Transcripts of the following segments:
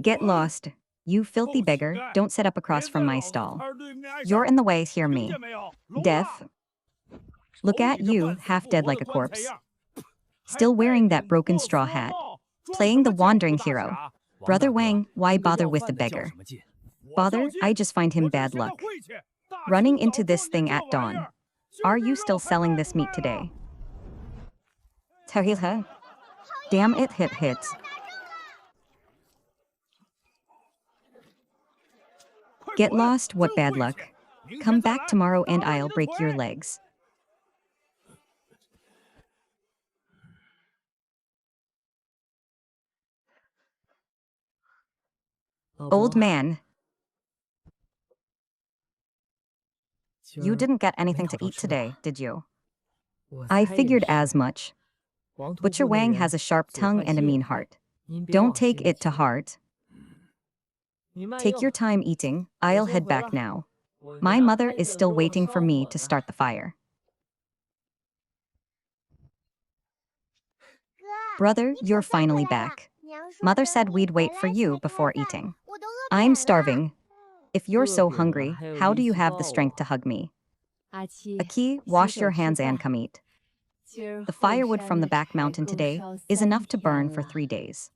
Get lost. You filthy beggar, don't set up across from my stall. You're in the way, hear me. Deaf. Look at you, half dead like a corpse. Still wearing that broken straw hat. Playing the wandering hero. Brother Wang, why bother with the beggar? Bother? I just find him bad luck. Running into this thing at dawn. Are you still selling this meat today? Damn it, hit. Get lost, what bad luck. Come back tomorrow and I'll break your legs. Old man. You didn't get anything to eat today, did you? I figured as much. Butcher Wang has a sharp tongue and a mean heart. Don't take it to heart. Take your time eating, I'll head back now. My mother is still waiting for me to start the fire. Brother, you're finally back. Mother said we'd wait for you before eating. I'm starving. If you're so hungry, how do you have the strength to hug me? Aki, wash your hands and come eat. The firewood from the back mountain today is enough to burn for 3 days.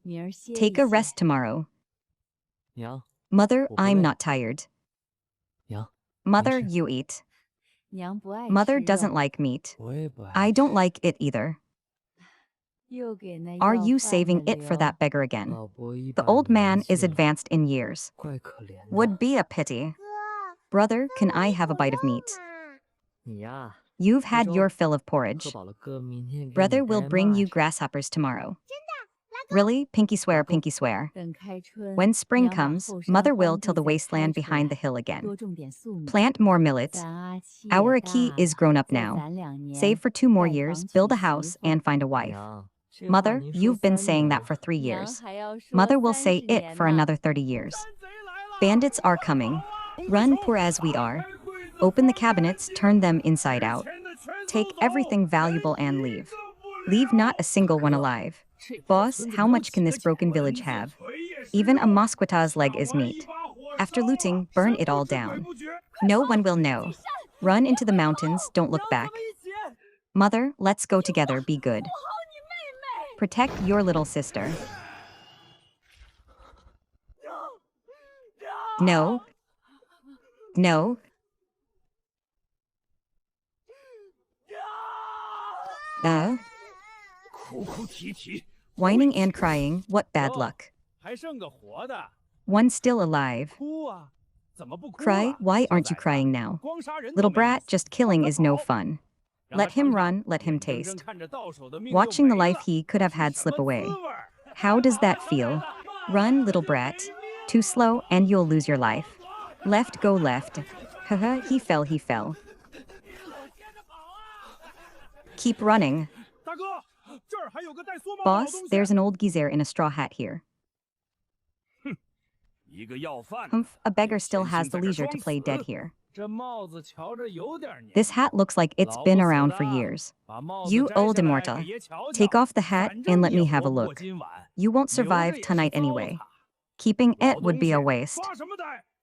Take a rest tomorrow. Mother, I'm not tired. Mother, you eat. Mother doesn't like meat. I don't like it either. Are you saving it for that beggar again? The old man is advanced in years. Would be a pity. Brother, can I have a bite of meat? You've had your fill of porridge. Brother will bring you grasshoppers tomorrow. Really? Pinky swear, pinky swear. When spring comes, Mother will till the wasteland behind the hill again. Plant more millet. Our Aki is grown up now. Save for 2 more years, build a house, and find a wife. Mother, you've been saying that for 3 years. Mother will say it for another 30 years. Bandits are coming. Run, poor as we are. Open the cabinets, turn them inside out. Take everything valuable and leave. Leave not a single one alive. Boss, how much can this broken village have? Even a mosquito's leg is meat. After looting, burn it all down. No one will know. Run into the mountains, don't look back. Mother, let's go together, be good. Protect your little sister. No. No. Whining and crying, what bad luck. One still alive. Cry, why aren't you crying now? Little brat, just killing is no fun. Let him run, let him taste. Watching the life he could have had slip away. How does that feel? Run, little brat. Too slow and you'll lose your life. Left, go left. Haha, he fell. Keep running. Boss, there's an old geezer in a straw hat here. Humph, a beggar still has the leisure to play dead here. This hat looks like it's been around for years. You old immortal. Take off the hat and let me have a look. You won't survive tonight anyway. Keeping it would be a waste.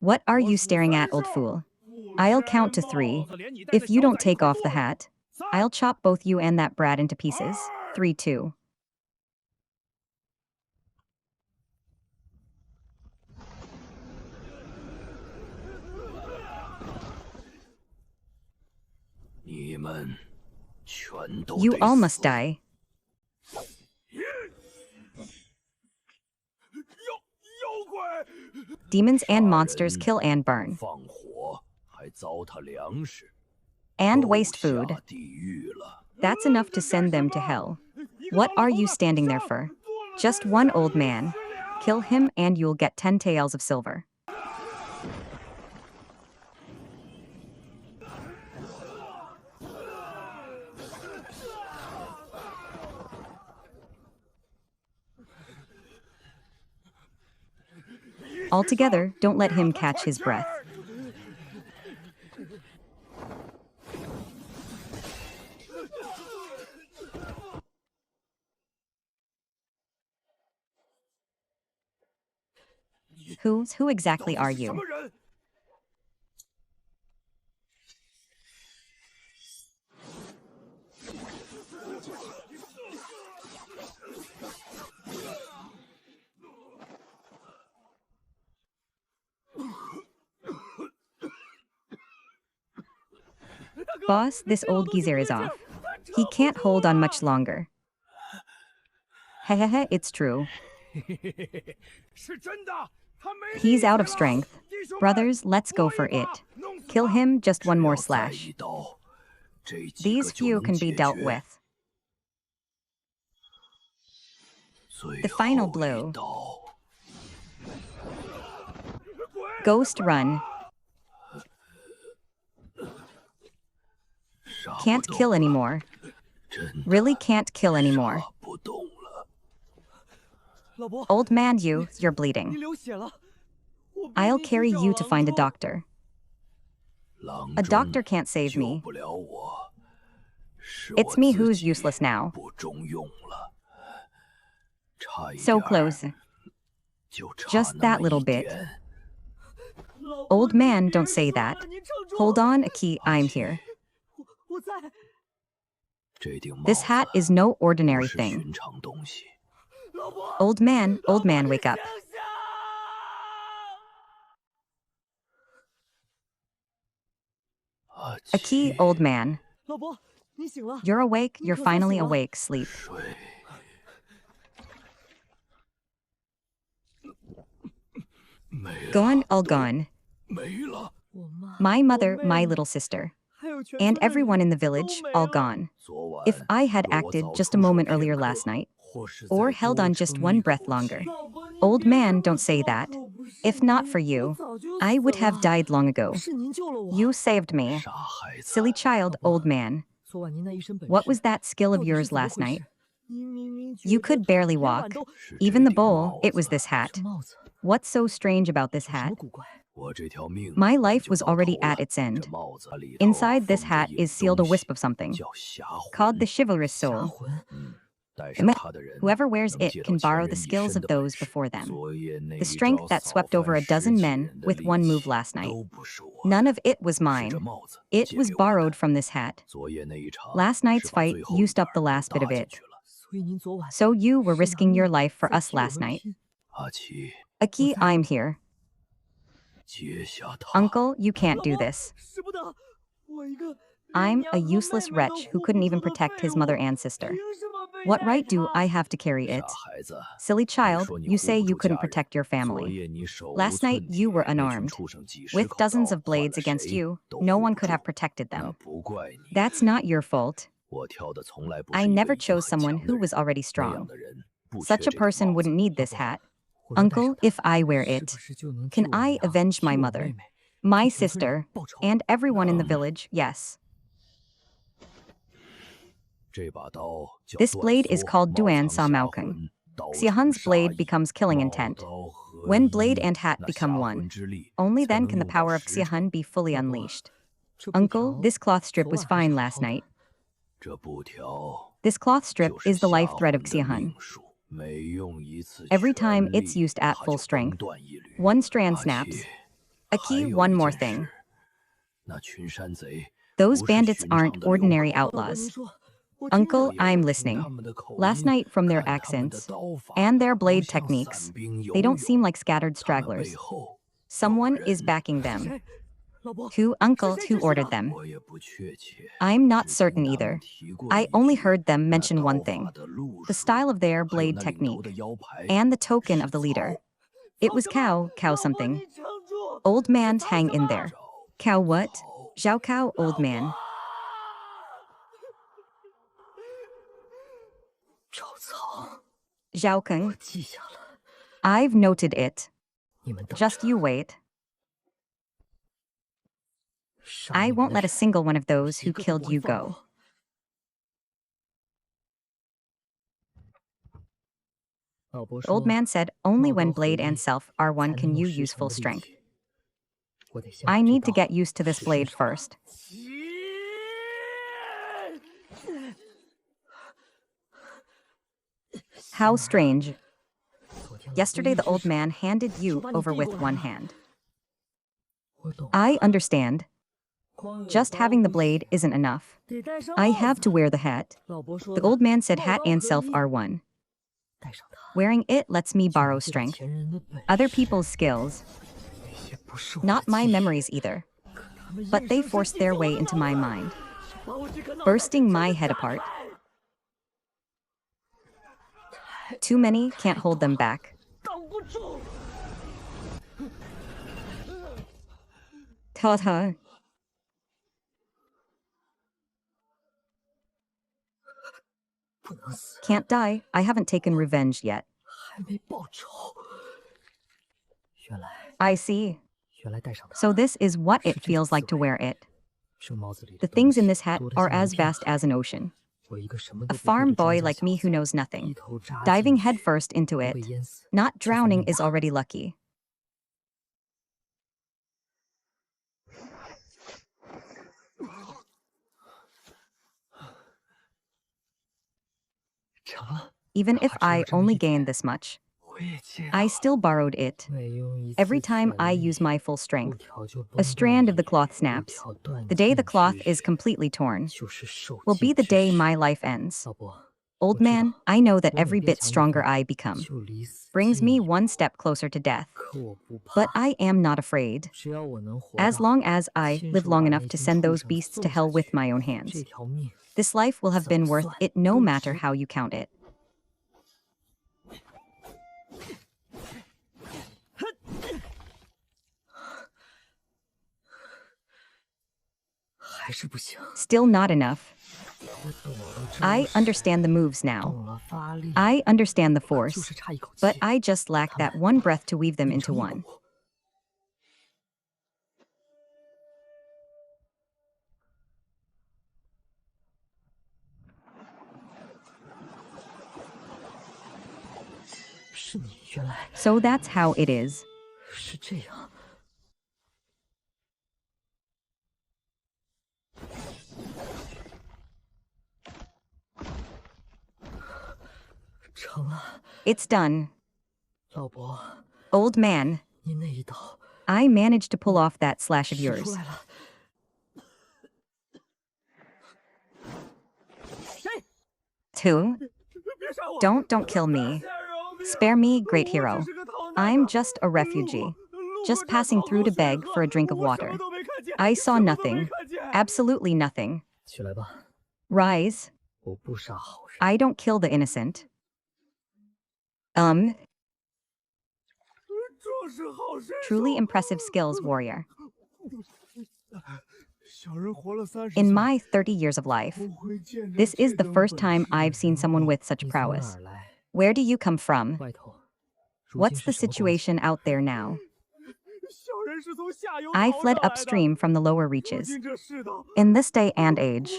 What are you staring at, old fool? I'll count to 3. If you don't take off the hat, I'll chop both you and that brat into pieces. 3, 2. You all must die. Demons and monsters kill and burn. And waste food. That's enough to send them to hell. What are you standing there for? Just one old man. Kill him and you'll get 10 taels of silver. Altogether, don't let him catch his breath. Who exactly are you? Boss, this old geezer is off. He can't hold on much longer. Hehehe, it's true. He's out of strength. Brothers, let's go for it. Kill him, just one more slash. These few can be dealt with. The final blow. Ghost run. Can't kill anymore. Really can't kill anymore. Old man, you're bleeding. I'll carry you to find a doctor. A doctor can't save me. It's me who's useless now. So close. Just that little bit. Old man, don't say that. Hold on, Aki, I'm here. This hat is no ordinary thing. Old man, wake up. Aki, old man. You're awake, you're finally awake, sleep. Gone, all gone. My mother, my little sister. And everyone in the village, all gone. If I had acted just a moment earlier last night, or held on just one breath longer. Old man, don't say that. If not for you, I would have died long ago. You saved me. Silly child, old man. What was that skill of yours last night? You could barely walk. Even the bowl, it was this hat. What's so strange about this hat? My life was already at its end. Inside this hat is sealed a wisp of something, called the chivalrous soul. Whoever wears it can borrow the skills of those before them. The strength that swept over a dozen men with one move last night. None of it was mine. It was borrowed from this hat. Last night's fight used up the last bit of it. So you were risking your life for us last night. Aki, I'm here. Uncle, you can't do this. I'm a useless wretch who couldn't even protect his mother and sister. What right do I have to carry it? Silly child, you say you couldn't protect your family. Last night you were unarmed. With dozens of blades against you, no one could have protected them. That's not your fault. I never chose someone who was already strong. Such a person wouldn't need this hat. Uncle, if I wear it, can I avenge my mother, my sister, and everyone in the village? Yes. This blade is called Duan Sa Maokeng. Xiahan's blade becomes killing intent. When blade and hat become one, only then can the power of Xiahan be fully unleashed. Uncle, this cloth strip was fine last night. This cloth strip is the life thread of Xiahan. Every time it's used at full strength, one strand snaps. Aki, one more thing. Those bandits aren't ordinary outlaws. Uncle, I'm listening. Last night, from their accents and their blade techniques, they don't seem like scattered stragglers. Someone is backing them. Who, uncle, who ordered them? I'm not certain either. I only heard them mention one thing. The style of their blade technique. And the token of the leader. It was cow something. Old man, hang in there. Cow what? Zhao cow, old man. Zhao Keng. I've noted it. Just you wait. I won't let a single one of those who killed you go. The old man said, only when blade and self are one can you use full strength. I need to get used to this blade first. How strange. Yesterday the old man handed you over with one hand. I understand. Just having the blade isn't enough. I have to wear the hat. The old man said hat and self are one. Wearing it lets me borrow strength. Other people's skills. Not my memories either. But they forced their way into my mind, bursting my head apart. Too many can't hold them back. Ta-ta. Can't die. I haven't taken revenge yet. I see. So this is what it feels like to wear it. The things in this hat are as vast as an ocean. A farm boy like me who knows nothing, diving headfirst into it, not drowning is already lucky. Even if I only gained this much, I still borrowed it. Every time I use my full strength, a strand of the cloth snaps. The day the cloth is completely torn will be the day my life ends. Old man, I know that every bit stronger I become brings me one step closer to death. But I am not afraid. As long as I live long enough to send those beasts to hell with my own hands, this life will have been worth it no matter how you count it. Still not enough. I understand the moves now. I understand the force, but I just lack that one breath to weave them into one. So that's how it is. It's done. Old man, I managed to pull off that slash of yours. Two? Don't kill me. Spare me, great hero. I'm just a refugee, just passing through to beg for a drink of water. I saw nothing, absolutely nothing. Rise. I don't kill the innocent. Truly impressive skills, warrior. In my 30 years of life, this is the first time I've seen someone with such prowess. Where do you come from? What's the situation out there now? I fled upstream from the lower reaches. In this day and age,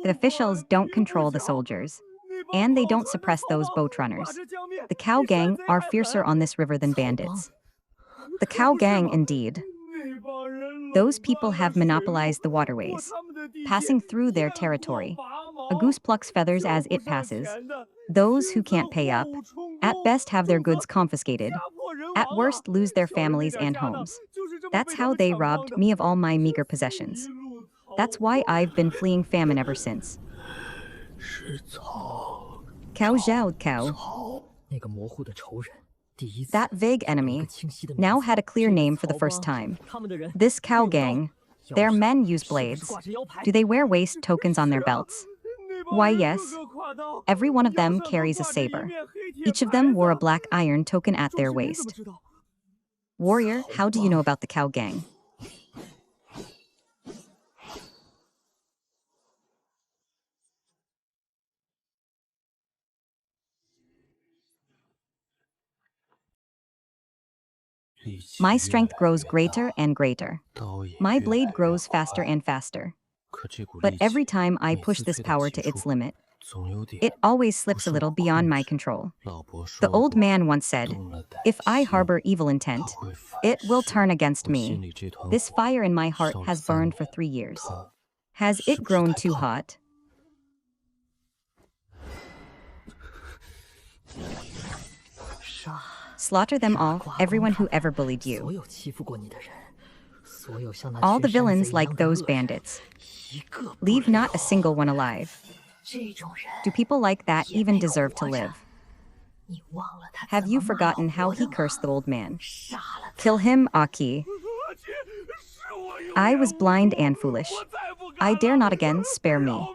the officials don't control the soldiers, and they don't suppress those boat runners. The cow gang are fiercer on this river than bandits. The cow gang, indeed. Those people have monopolized the waterways, passing through their territory. A goose plucks feathers as it passes. Those who can't pay up, at best have their goods confiscated, at worst lose their families and homes. That's how they robbed me of all my meager possessions. That's why I've been fleeing famine ever since. Cow Zhao Cow. That vague enemy now had a clear name for the first time. This cow gang. Their men use blades. Do they wear waist tokens on their belts? Why, yes. Every one of them carries a saber. Each of them wore a black iron token at their waist. Warrior, how do you know about the cow gang? My strength grows greater and greater. My blade grows faster and faster. But every time I push this power to its limit, it always slips a little beyond my control. The old man once said, if I harbor evil intent, it will turn against me. This fire in my heart has burned for 3 years. Has it grown too hot? Slaughter them all, everyone who ever bullied you. All the villains like those bandits. Leave not a single one alive. Do people like that even deserve to live? Have you forgotten how he cursed the old man? Kill him, Aki. I was blind and foolish. I dare not again, spare me.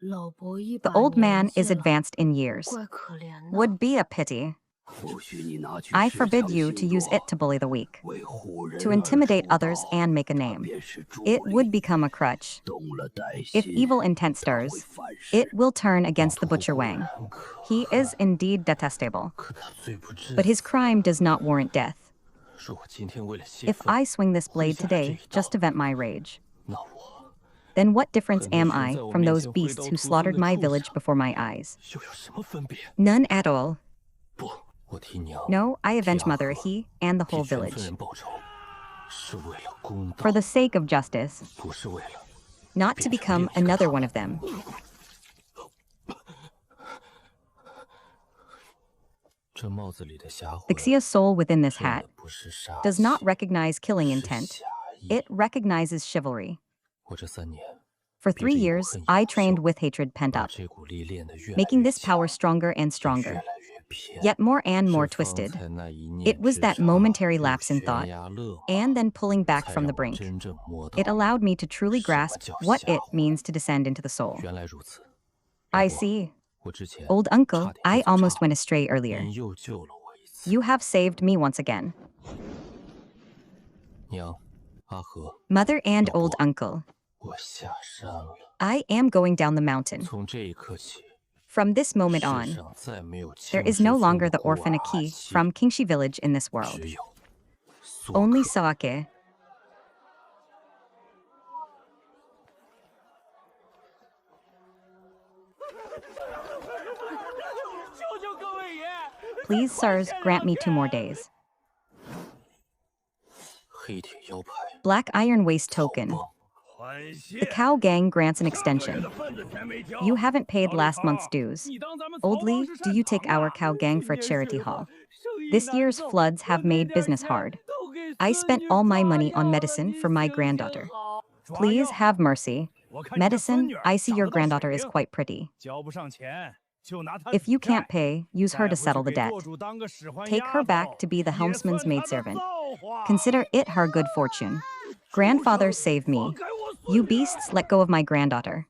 The old man is advanced in years. Would be a pity. I forbid you to use it to bully the weak, to intimidate others and make a name. It would become a crutch. If evil intent stirs, it will turn against the butcher Wang. He is indeed detestable, but his crime does not warrant death. If I swing this blade today just to vent my rage, then what difference am I from those beasts who slaughtered my village before my eyes? None at all. No, I avenge Mother He and the whole village. For the sake of justice, not to become another one of them. The Xia soul within this hat does not recognize killing intent. It recognizes chivalry. For 3 years, I trained with hatred pent up, making this power stronger and stronger, yet more and more twisted. It was that momentary lapse in thought, and then pulling back from the brink. It allowed me to truly grasp what it means to descend into the soul. I see. Old uncle, I almost went astray earlier. You have saved me once again. Mother and old uncle, I am going down the mountain. From this moment on, there is no longer the orphan Aki from Kingshi village in this world. Only Sake. Please, sirs, grant me 2 more days. Black iron waist token. The cow gang grants an extension. You haven't paid last month's dues. Old Lee, do you take our cow gang for a charity haul? This year's floods have made business hard. I spent all my money on medicine for my granddaughter. Please have mercy. Medicine, I see your granddaughter is quite pretty. If you can't pay, use her to settle the debt. Take her back to be the helmsman's maidservant. Consider it her good fortune. Grandfather, save me. You beasts, let go of my granddaughter.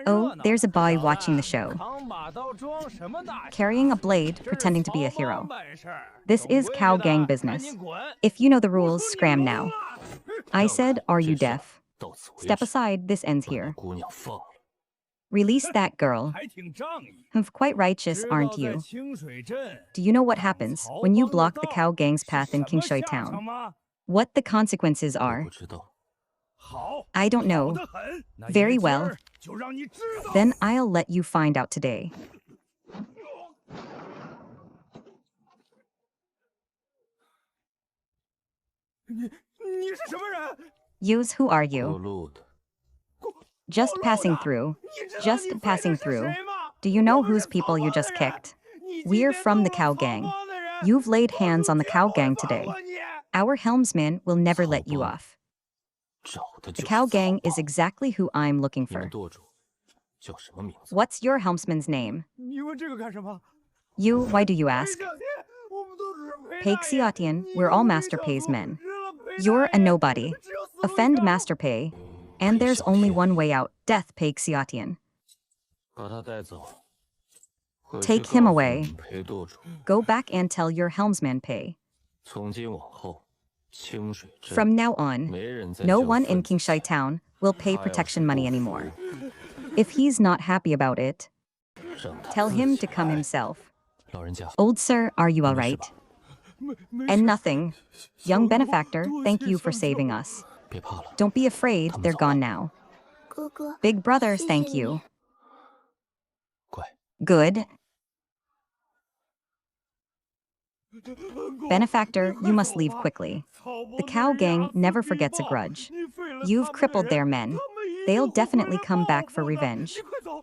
Oh, there's a boy watching the show, carrying a blade, pretending to be a hero. This is cow gang business. If you know the rules, scram now. I said, are you deaf? Step aside, this ends here. Release that girl. Quite righteous, aren't you? Do you know what happens when you block the cow gang's path in Kingshui town? What the consequences are? I don't know. Very well. Then I'll let you find out today. Yous, who are you? Just passing through. Just passing through. Do you know whose people you just kicked? We're from the cow gang. You've laid hands on the cow gang today. Our helmsman will never let you off. The cow gang is exactly who I'm looking for. What's your helmsman's name? You, why do you ask? Pei Xiatian, we're all Master Pei's men. You're a nobody. Offend Master Pei. And there's only one way out, death, Pei Xiatian. Take him away. Go back and tell your helmsman Pei. From now on, no one in Kingshui town will pay protection money anymore. If he's not happy about it, tell him to come himself. Old sir, are you all right? And nothing. Young benefactor, thank you for saving us. Don't be afraid, they're gone now. Big brother, thank you. Good. Benefactor, you must leave quickly. The cow gang never forgets a grudge. You've crippled their men. They'll definitely come back for revenge.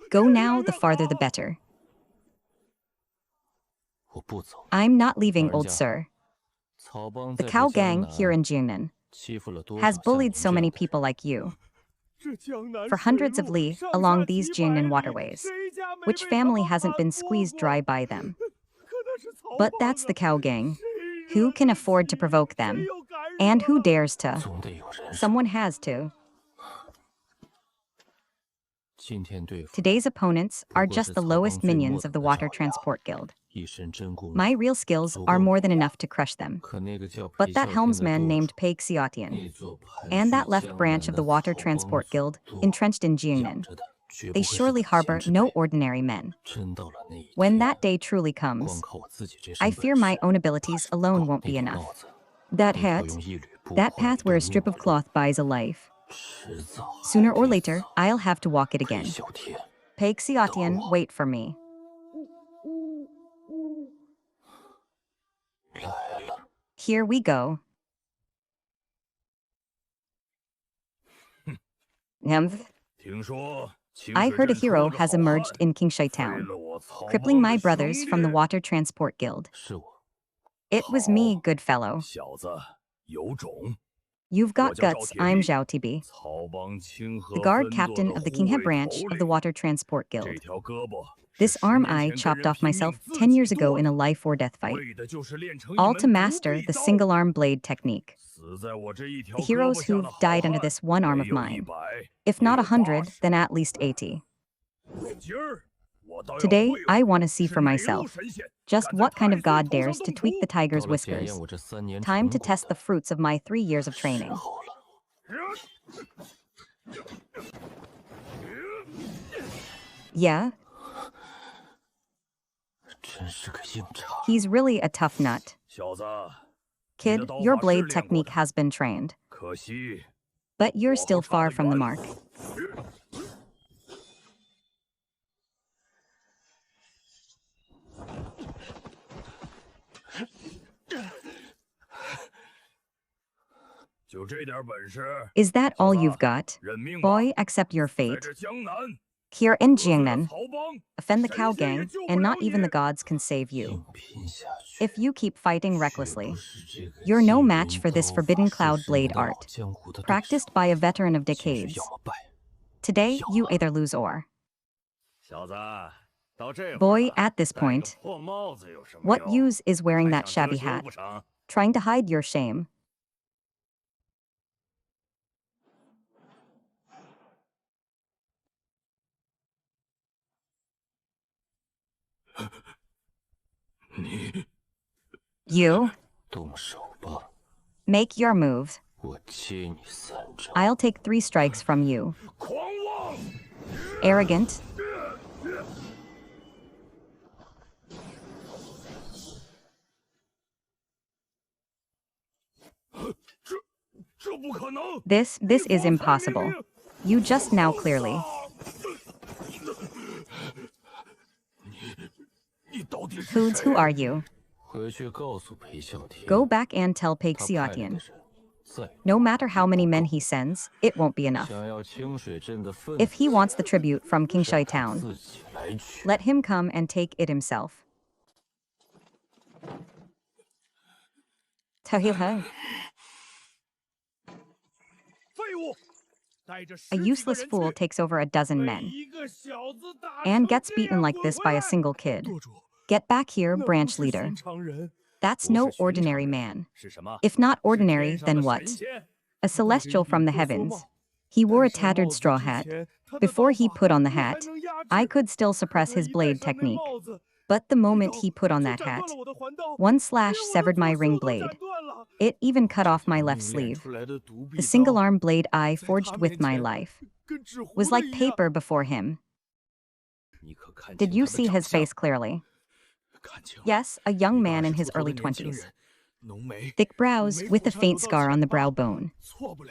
Go now, the farther the better. I'm not leaving, old sir. The cow gang here in Jiangnan has bullied so many people like you for hundreds of li along these Jiangnan waterways. Which family hasn't been squeezed dry by them? But that's the cow gang. Who can afford to provoke them? And who dares to? Someone has to. Today's opponents are just the lowest minions of the Water Transport Guild. My real skills are more than enough to crush them. But that helmsman named Xianxia, and that left branch of the Water Transport Guild, entrenched in Jiangnan, they surely harbor no ordinary men. When that day truly comes, I fear my own abilities alone won't be enough. That hat, that path where a strip of cloth buys a life. Sooner or later, I'll have to walk it again. Xianxia, wait for me. Here we go. I heard a hero has emerged in Xianxia town, crippling my brothers from the Water Transport Guild. It was me, good fellow. You've got guts, I'm Zhao Tibi, the guard captain of the Qinghe branch of the Water Transport Guild. This arm I chopped off myself 10 years ago in a life-or-death fight, all to master the single-arm blade technique. The heroes who've died under this one arm of mine, if not 100, then at least 80. Today, I want to see for myself just what kind of god dares to tweak the tiger's whiskers. Time to test the fruits of my 3 years of training. Yeah? He's really a tough nut. Kid, your blade technique has been trained. But you're still far from the mark. Is that all you've got? Boy, accept your fate. Here in Jiangnan, offend the cow gang, and not even the gods can save you. If you keep fighting recklessly, you're no match for this forbidden cloud blade art, practiced by a veteran of decades. Today, you either lose or. Boy, at this point, what use is wearing that shabby hat? Trying to hide your shame. You? Make your move. I'll take 3 strikes from you. Arrogant. This is impossible. You just now clearly. Who are you? Go back and tell Xianxia. No matter how many men he sends, it won't be enough. If he wants the tribute from Xianxia town, let him come and take it himself. A useless fool takes over a dozen men and gets beaten like this by a single kid. Get back here, branch leader. That's no ordinary man. If not ordinary, then what? A celestial from the heavens. He wore a tattered straw hat. Before he put on the hat, I could still suppress his blade technique. But the moment he put on that hat, one slash severed my ring blade. It even cut off my left sleeve. The single-arm blade I forged with my life was like paper before him. Did you see his face clearly? Yes, a young man in his early 20s. Thick brows with a faint scar on the brow bone.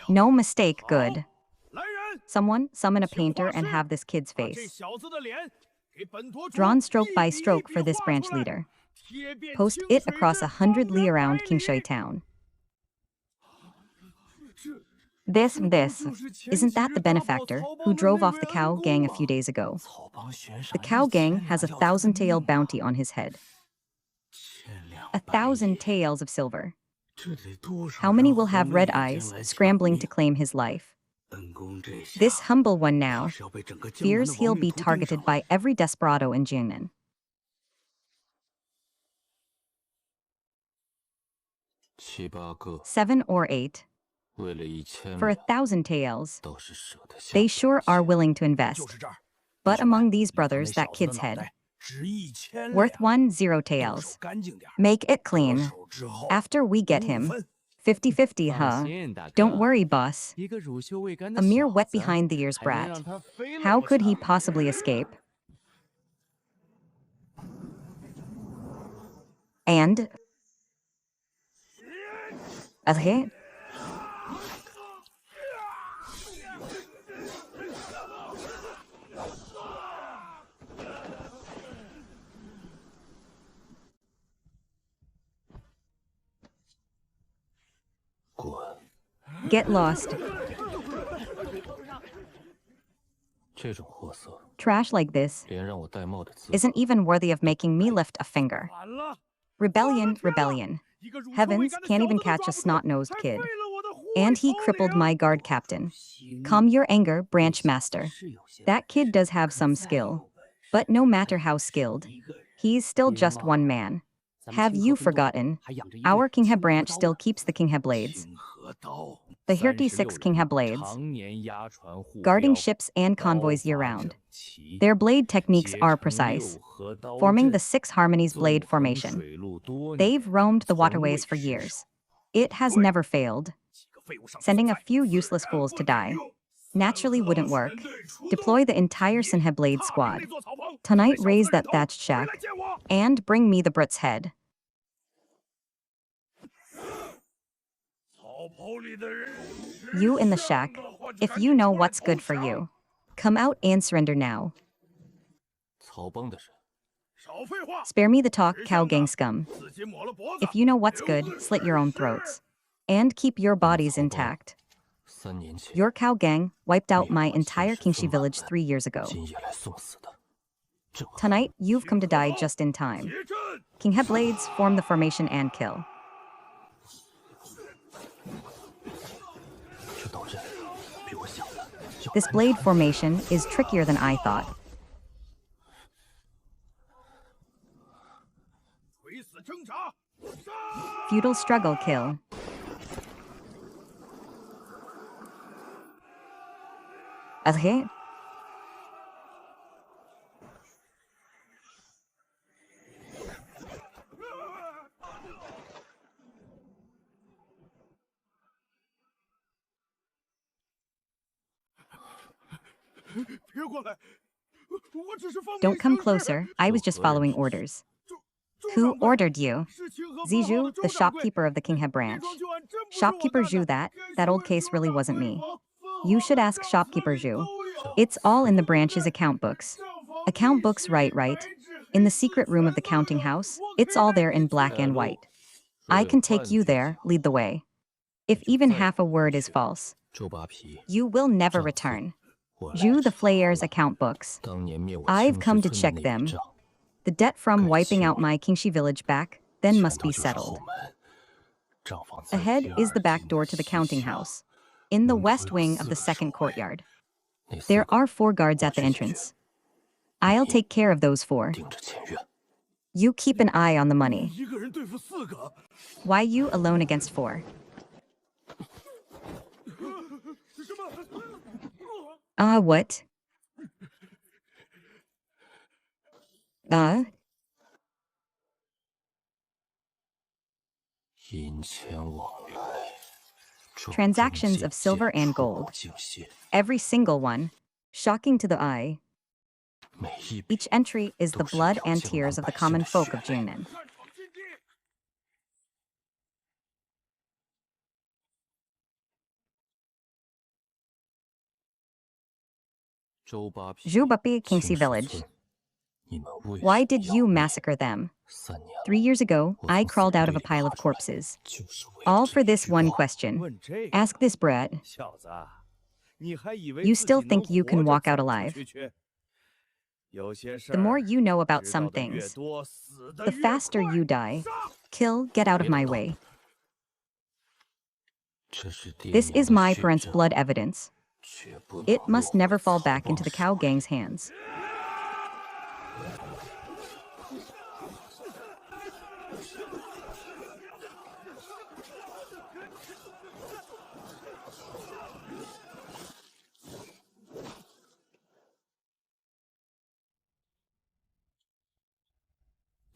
No mistake, good. Someone summon a painter and have this kid's face drawn stroke by stroke for this branch leader. Post it across 100 li around Xianxia town. This. Isn't that the benefactor who drove off the cow gang a few days ago? The cow gang has 1,000 tael bounty on his head. 1,000 taels of silver. How many will have red eyes, scrambling to claim his life? This humble one now fears he'll be targeted by every desperado in Jiangnan. 7 or 8. For 1,000 taels, they sure are willing to invest. But among these brothers, that kid's head, worth 10 taels. Make it clean. After we get him, 50-50, huh? Don't worry, boss. A mere wet behind the ears brat. How could he possibly escape? And... Okay. Get lost. Trash like this isn't even worthy of making me lift a finger. Rebellion. Heavens, can't even catch a snot-nosed kid. And he crippled my guard captain. Calm your anger, branch master. That kid does have some skill. But no matter how skilled, he's still just one man. Have you forgotten? Our Kinghe branch still keeps the Kinghe blades. The 36 Kinghe blades, guarding ships and convoys year-round. Their blade techniques are precise, forming the 6 harmonies blade formation. They've roamed the waterways for years. It has never failed. Sending a few useless fools to die naturally wouldn't work. Deploy the entire Sinhe blade squad. Tonight raise that thatched shack and bring me the Brit's head. You in the shack, if you know what's good for you, come out and surrender now. Spare me the talk, cow gang scum. If you know what's good, slit your own throats. And keep your bodies intact. Your cow gang wiped out my entire Qingxi village 3 years ago. Tonight, you've come to die just in time. Kinghe blades form the formation and kill. This blade formation is trickier than I thought. Feudal struggle kill. Okay. Don't come closer, I was just following orders. Who ordered you? Zizhu, the shopkeeper of the Kinghe branch. Shopkeeper Zhu, that old case really wasn't me. You should ask shopkeeper Zhu. It's all in the branch's account books. Account books, right. In the secret room of the counting house, it's all there in black and white. I can take you there, lead the way. If even half a word is false, you will never return. Zhu the Flayer's account books. I've come to check them. The debt from wiping out my Qingxi village back then must be settled. Ahead is the back door to the counting house, in the west wing of the second courtyard. There are 4 guards at the entrance. I'll take care of those 4. You keep an eye on the money. Why you alone against 4? What? Transactions of silver and gold. Every single one, shocking to the eye. Each entry is the blood and tears of the common folk of Jiangnan. Zhu Bapi Qingxi village. Why did you massacre them? 3 years ago, I crawled out of a pile of corpses. All for this one question. Ask this brat. You still think you can walk out alive? The more you know about some things, the faster you die. Kill, get out of my way. This is my parents' blood evidence. It must never fall back into the cow gang's hands.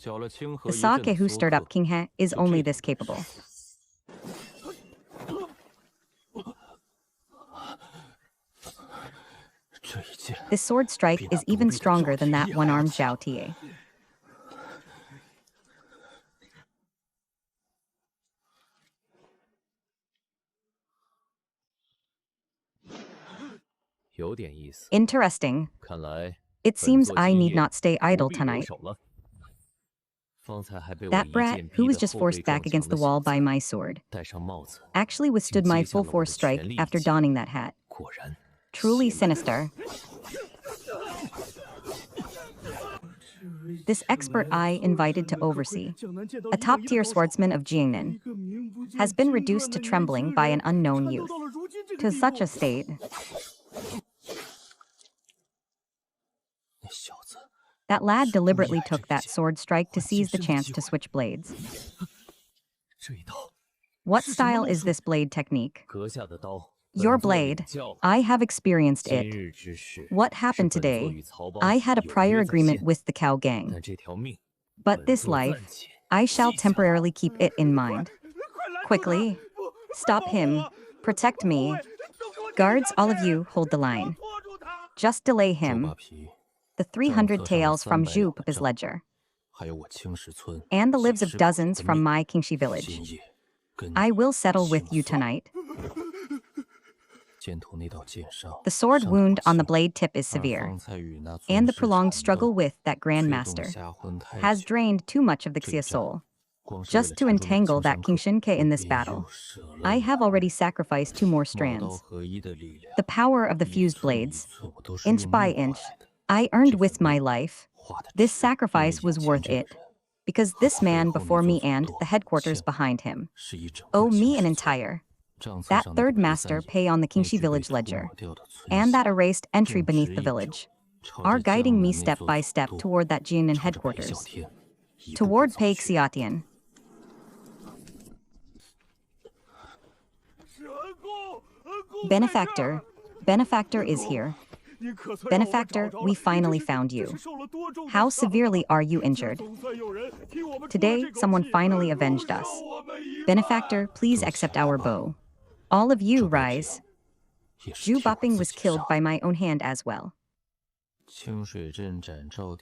The sake who stirred up King He is only this capable. This sword strike is even stronger than that one-armed Zhao Tie. Interesting. It seems I need not stay idle tonight. That brat, who was just forced back against the wall by my sword, actually withstood my full force strike after donning that hat. Truly sinister. This expert I invited to oversee, a top-tier swordsman of Jiangnan, has been reduced to trembling by an unknown youth. To such a state, that lad deliberately took that sword strike to seize the chance to switch blades. What style is this blade technique? Your blade. I have experienced it. What happened today? I had a prior agreement with the cow gang. But this life, I shall temporarily keep it in mind. Quickly. Stop him. Protect me. Guards, all of you, hold the line. Just delay him. The 300 taels from Zhu Papa's ledger. And the lives of dozens from my Xianxia village. I will settle with you tonight. The sword wound on the blade tip is severe, and the prolonged struggle with that Grand Master has drained too much of the Xia soul. Just to entangle that Xianxia in this battle, I have already sacrificed 2 more strands. The power of the fused blades, inch by inch, I earned with my life. This sacrifice was worth it, because this man before me and the headquarters behind him owe me an entire. That third master pay on the Xianxia village ledger, and that erased entry beneath the village, are guiding me step by step toward that Jiangnan headquarters, toward Pei Xiatian. Benefactor. Benefactor is here. Benefactor, we finally found you. How severely are you injured? Today, someone finally avenged us. Benefactor, please accept our bow. All of you rise. Zhu Boping was killed by my own hand as well.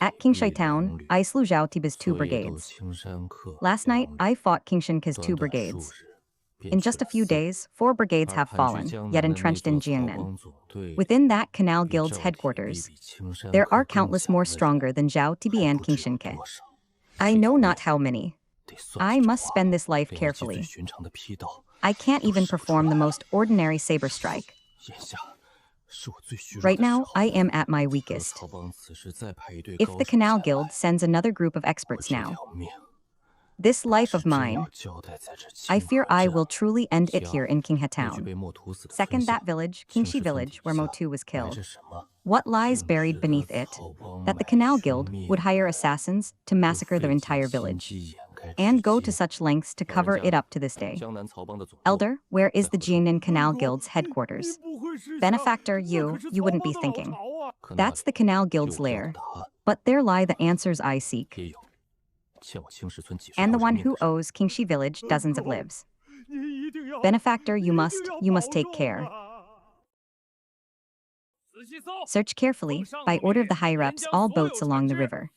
At Xianxia town, I slew Zhao Tiba's 2 brigades. Last night, I fought Xianxin's 2 brigades. In just a few days, 4 brigades have fallen, yet entrenched in Jiangnan. Within that Canal Guild's headquarters, there are countless more stronger than Zhao Tibi and Xianxia. I know not how many. I must spend this life carefully. I can't even perform the most ordinary saber strike. Right now, I am at my weakest. If the Canal Guild sends another group of experts now, this life of mine, I fear I will truly end it here in Xianxia town. Second, that village, Xianxia village, where Motu was killed. What lies buried beneath it? That the Canal Guild would hire assassins to massacre the entire village, and go to such lengths to cover it up to this day. Elder, where is the Jiangnan Canal Guild's headquarters? Benefactor, you wouldn't be thinking. That's the Canal Guild's lair. But there lie the answers I seek. And the one who owes Xianxia village dozens of lives. Benefactor, you must take care. Search carefully, by order of the higher-ups, all boats along the river.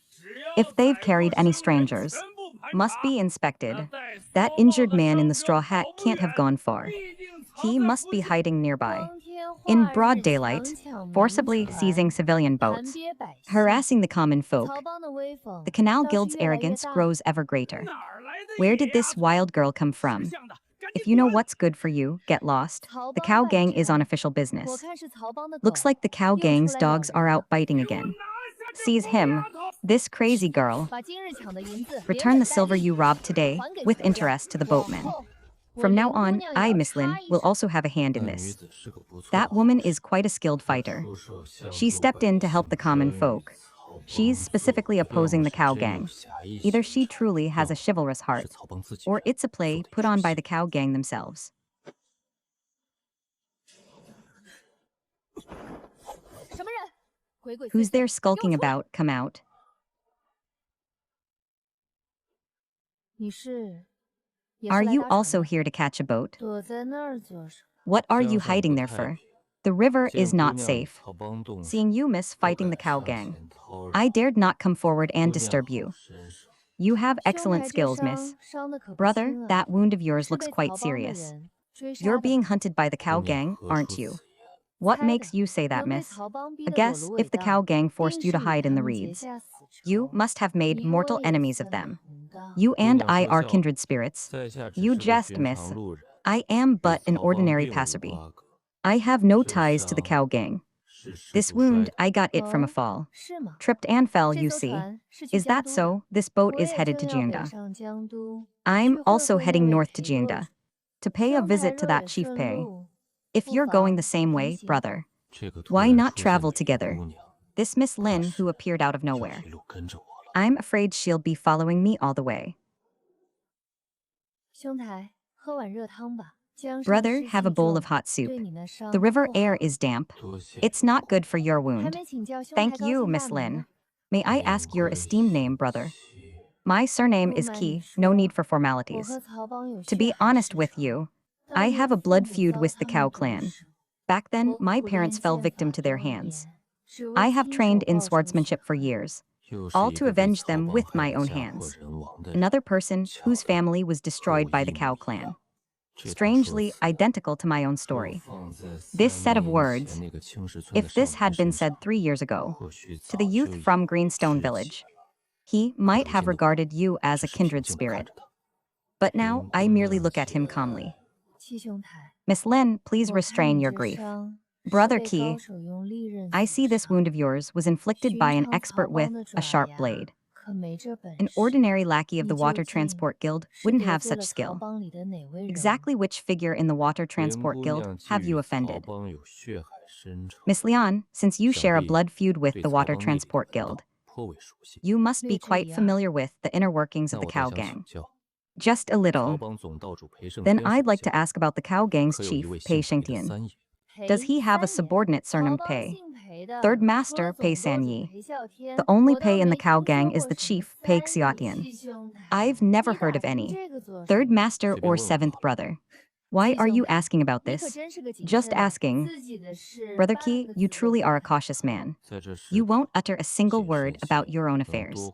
If they've carried any strangers, must be inspected. That injured man in the straw hat can't have gone far. He must be hiding nearby. in broad daylight, forcibly seizing civilian boats, harassing the common folk. The canal guild's arrogance grows ever greater. Where did this wild girl come from? If you know what's good for you, get lost. The cow gang is on official business. Looks like the cow gang's dogs are out biting again. Seize him. This crazy girl. Return the silver you robbed today, with interest, to the boatman. From now on, I, Miss Lin, will also have a hand in this. That woman is quite a skilled fighter. She stepped in to help the common folk. She's specifically opposing the cow gang. Either she truly has a chivalrous heart, or it's a play put on by the cow gang themselves. Who's there skulking about? Come out. Are you also here to catch a boat? What are you hiding there for? The river is not safe. Seeing you, miss, fighting the cow gang, I dared not come forward and disturb you. You have excellent skills, miss. Brother, that wound of yours looks quite serious. You're being hunted by the cow gang, aren't you? What makes you say that, miss? I guess if the cow gang forced you to hide in the reeds, you must have made mortal enemies of them. You and I are kindred spirits. You jest, miss. I am but an ordinary passerby. I have no ties to the cow gang. This wound, I got it from a fall. Tripped and fell, you see. Is that so? This boat is headed to Jiangda. I'm also heading north to Jiangda, to pay a visit to that chief Pei. If you're going the same way, brother, why not travel together? This Miss Lin who appeared out of nowhere. I'm afraid she'll be following me all the way. Brother, have a bowl of hot soup. The river air is damp. It's not good for your wound. Thank you, Miss Lin. May I ask your esteemed name, brother? My surname is Qi, no need for formalities. To be honest with you, I have a blood feud with the Cow clan. Back then, my parents fell victim to their hands. I have trained in swordsmanship for years, all to avenge them with my own hands. Another person whose family was destroyed by the Cow clan. Strangely identical to my own story. This set of words, if this had been said 3 years ago, to the youth from Greenstone Village, he might have regarded you as a kindred spirit. But now, I merely look at him calmly. Miss Lin, please restrain your grief. Brother Qi, I see this wound of yours was inflicted by an expert with a sharp blade. An ordinary lackey of the Water Transport Guild wouldn't have such skill. Exactly which figure in the Water Transport Guild have you offended? Miss Lian, since you share a blood feud with the Water Transport Guild, you must be quite familiar with the inner workings of the Cow gang. Just a little. Then I'd like to ask about the Cow gang's chief, Pei Shengtian. Does he have a subordinate surnamed Pei? Third master, Pei Sanyi. The only Pei in the Cow gang is the chief, Pei Xiaotian. I've never heard of any third master or seventh brother. Why are you asking about this? Just asking. Brother Qi, you truly are a cautious man. You won't utter a single word about your own affairs.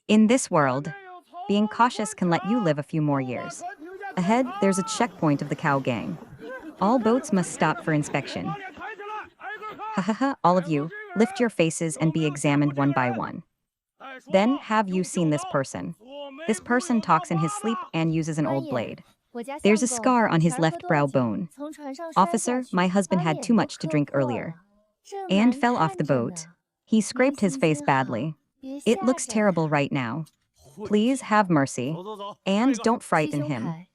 In this world, being cautious can let you live a few more years. Ahead, there's a checkpoint of the Cow gang. All boats must stop for inspection. Ha ha ha, all of you, lift your faces and be examined one by one. Then, have you seen this person? This person talks in his sleep and uses an old blade. There's a scar on his left brow bone. Officer, my husband had too much to drink earlier and fell off the boat. He scraped his face badly. It looks terrible right now. Please have mercy. And don't frighten him.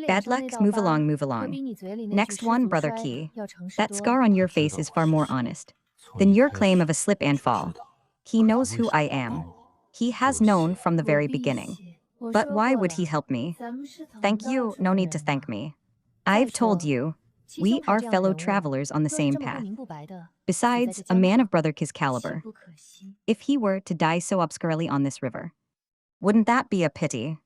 Bad luck, move along, move along. Next one, Brother Qi. That scar on your face is far more honest than your claim of a slip and fall. He knows who I am. He has known from the very beginning. But why would he help me? Thank you, no need to thank me. I've told you, we are fellow travelers on the same path. Besides, a man of Brother Qi's caliber, if he were to die so obscurely on this river, wouldn't that be a pity?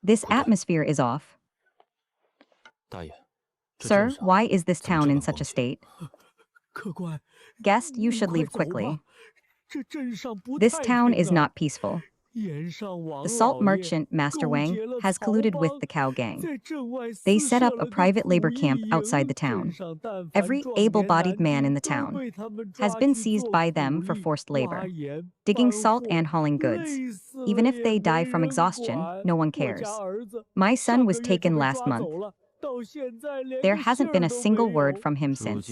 This atmosphere is off. Sir, why is this town in such a state? Guest, you should leave quickly. This town is not peaceful. The salt merchant, Master Wang, has colluded with the cow gang. They set up a private labor camp outside the town. Every able-bodied man in the town has been seized by them for forced labor, digging salt and hauling goods. Even if they die from exhaustion, no one cares. My son was taken last month. There hasn't been a single word from him since.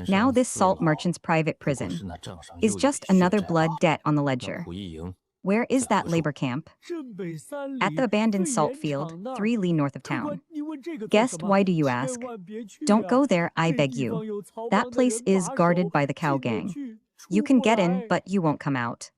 Now this salt merchant's private prison is just another blood debt on the ledger. Where is that labor camp? At the abandoned salt field, 3 li north of town. Guest, why do you ask? Don't go there, I beg you. That place is guarded by the cow gang. You can get in, but you won't come out.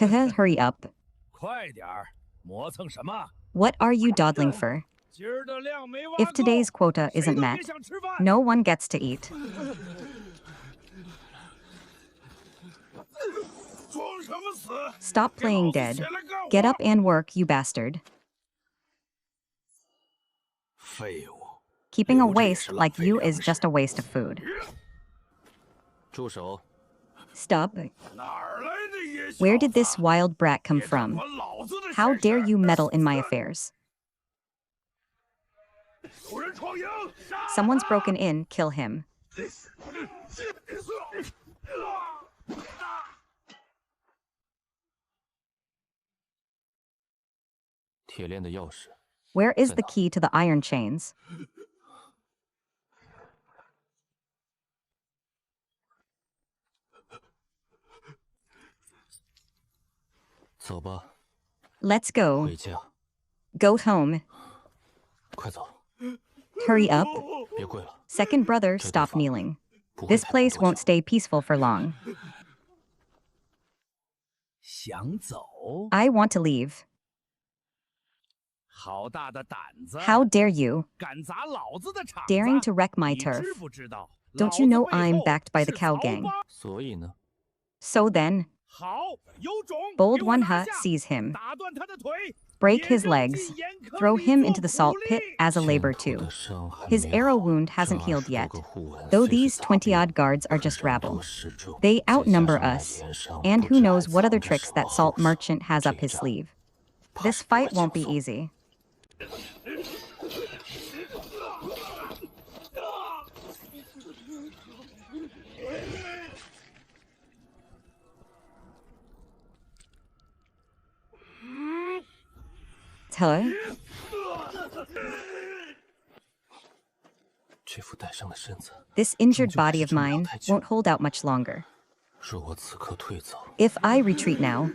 Hurry up. What are you dawdling for? If today's quota isn't met, no one gets to eat. Stop playing dead. Get up and work, you bastard. Keeping a waste like you is just a waste of food. Stop. Where did this wild brat come from? How dare you meddle in my affairs? Someone's broken in, kill him. Where is the key to the iron chains? Let's go. Go home. Hurry up. Second brother, stop kneeling. This place won't stay peaceful for long. I want to leave. How dare you? Daring to wreck my turf. Don't you know I'm backed by the cow gang? So then, bold one seize him. Break his legs. Throw him into the salt pit as a labor too. His arrow wound hasn't healed yet, though these 20-odd guards are just rabble. They outnumber us, and who knows what other tricks that salt merchant has up his sleeve. This fight won't be easy. Hello? This injured body of mine won't hold out much longer. If I retreat now,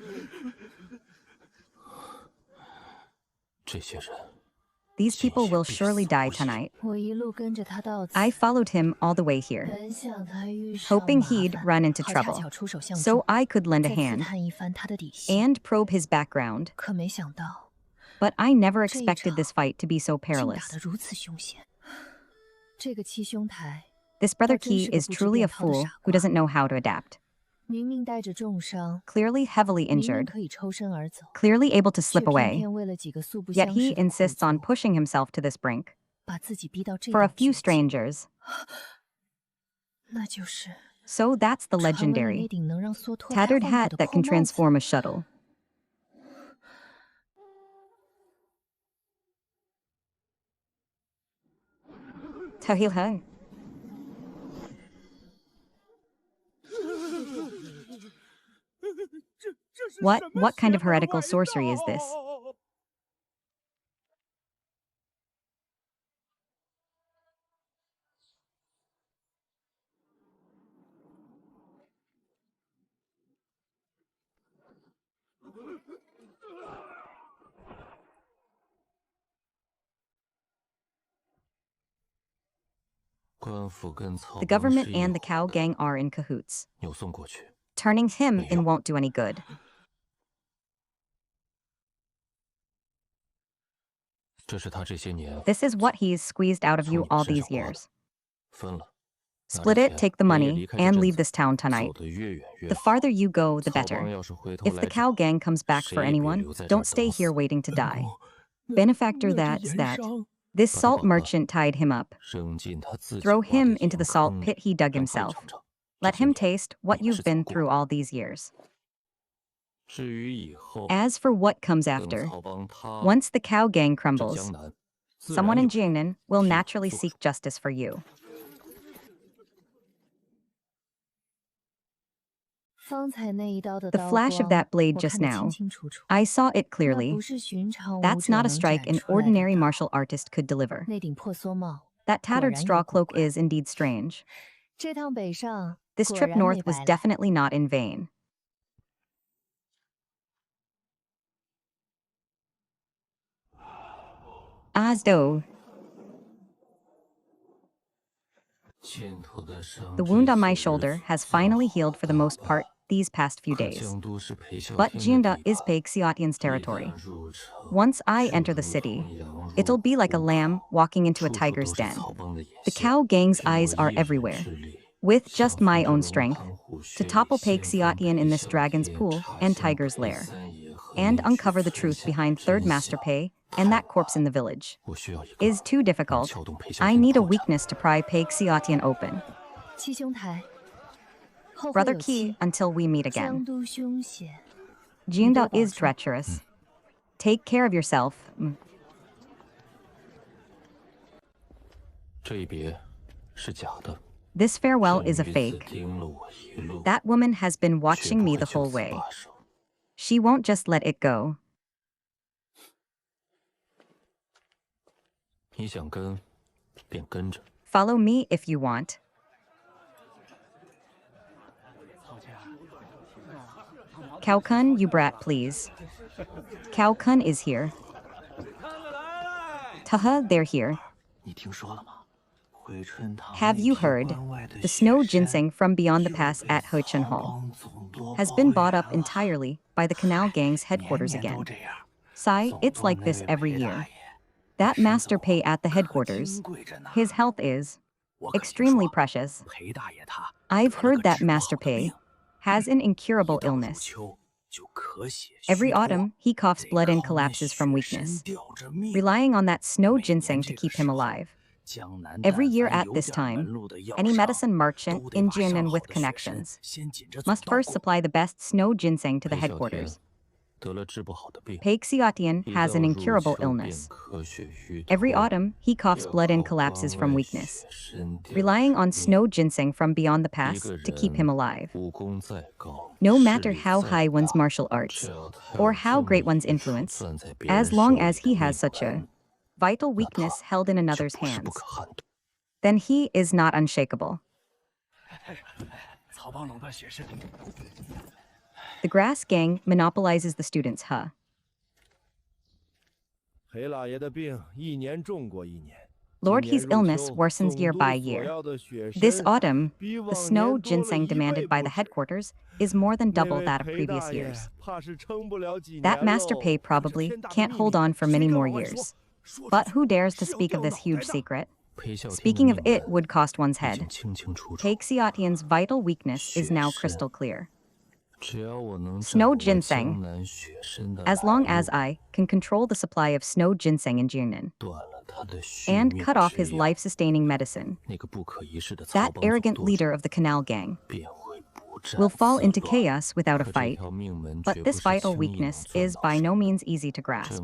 these people will surely die tonight. I followed him all the way here, hoping he'd run into trouble, so I could lend a hand and probe his background. But I never expected this fight to be so perilous. This brother Qi is truly a fool who doesn't know how to adapt. Clearly heavily injured, clearly able to slip away, yet he insists on pushing himself to this brink. For a few strangers. So that's the legendary tattered hat that can transform a shuttle. What kind of heretical sorcery is this? The government and the cow gang are in cahoots. Turning him in won't do any good. This is what he's squeezed out of you all these years. Split it, take the money, and leave this town tonight. The farther you go, the better. If the cow gang comes back for anyone, don't stay here waiting to die. Benefactor that's that. This salt merchant tied him up. Throw him into the salt pit he dug himself. Let him taste what you've been through all these years. As for what comes after, once the cow gang crumbles, someone in Jiangnan will naturally seek justice for you. The flash of that blade just now, I saw it clearly. That's not a strike an ordinary martial artist could deliver. That tattered straw cloak is indeed strange. This trip north was definitely not in vain. Asdo. The wound on my shoulder has finally healed for the most part these past few days. But Jianda is Xianxia's territory. Once I enter the city, it'll be like a lamb walking into a tiger's den. The cow gang's eyes are everywhere. With just my own strength, to topple Xianxian in this dragon's pool and tiger's lair, and uncover the truth behind Third Master Pei and that corpse in the village, is too difficult. I need a weakness to pry Xianxian open. Brother Qi, until we meet again. Jianda is treacherous. Take care of yourself. This farewell is a fake. That woman has been watching me the whole way. She won't just let it go. Follow me if you want. Cao Kun, you brat, please. Cao Kun is here. Taha, they're here. Have you heard? The snow ginseng from beyond the pass at Huichen Hall has been bought up entirely by the canal gang's headquarters again. Sai, it's like this every year. That Master Pei at the headquarters, his health is extremely precious. I've heard that Master Pei has an incurable illness. Every autumn, he coughs blood and collapses from weakness, relying on that snow ginseng to keep him alive. Every year at this time, any medicine merchant in Jiangnan with connections must first supply the best snow ginseng to the headquarters. Xianxian has an incurable illness. Every autumn, he coughs blood and collapses from weakness, relying on snow ginseng from beyond the pass to keep him alive. No matter how high one's martial arts, or how great one's influence, as long as he has such a vital weakness held in another's hands, then he is not unshakable. The grass gang monopolizes the students' Lord He's illness worsens year by year. This autumn, the snow ginseng demanded by the headquarters is more than double that of previous years. That Master Pei probably can't hold on for many more years. But who dares to speak of this huge secret? Speaking of it would cost one's head. Xianxian's vital weakness is now crystal clear. Snow ginseng. As long as I can control the supply of snow ginseng in Jiangnan and cut off his life-sustaining medicine, that arrogant leader of the canal gang will fall into chaos without a fight, but this vital weakness is by no means easy to grasp.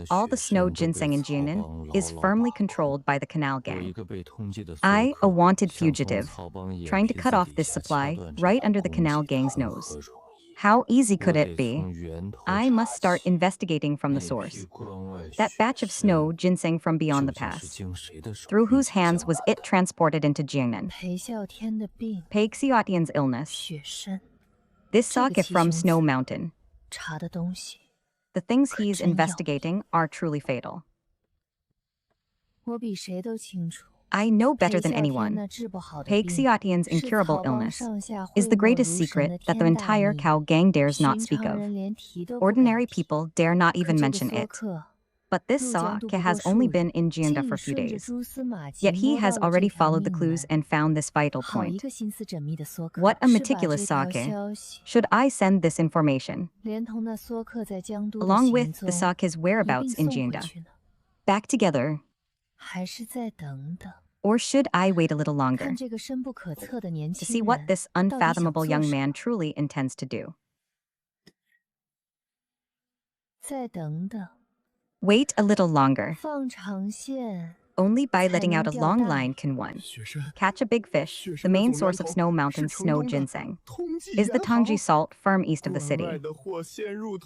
All the snow ginseng in Jiangnan is firmly controlled by the canal gang. I, a wanted fugitive, trying to cut off this supply right under the canal gang's nose. How easy could it be? I must start investigating from the source. That batch of snow ginseng from beyond the pass. Through whose hands was it transported into Jiangnan? Xianxian's illness. This sake from Snow Mountain. The things he's investigating are truly fatal. I know better than anyone. Xianxian's incurable illness is the greatest secret that the entire cow gang dares not speak of. Ordinary people dare not even mention it. But this sake has only been in Jianda for a few days. Yet he has already followed the clues and found this vital point. What a meticulous sake. Should I send this information, along with the sake's whereabouts in Jianda, back together? Or should I wait a little longer to see what this unfathomable young man truly intends to do? Wait a little longer. Only by letting out a long line can one catch a big fish. The main source of Snow Mountain's snow ginseng is the Tangji salt firm east of the city.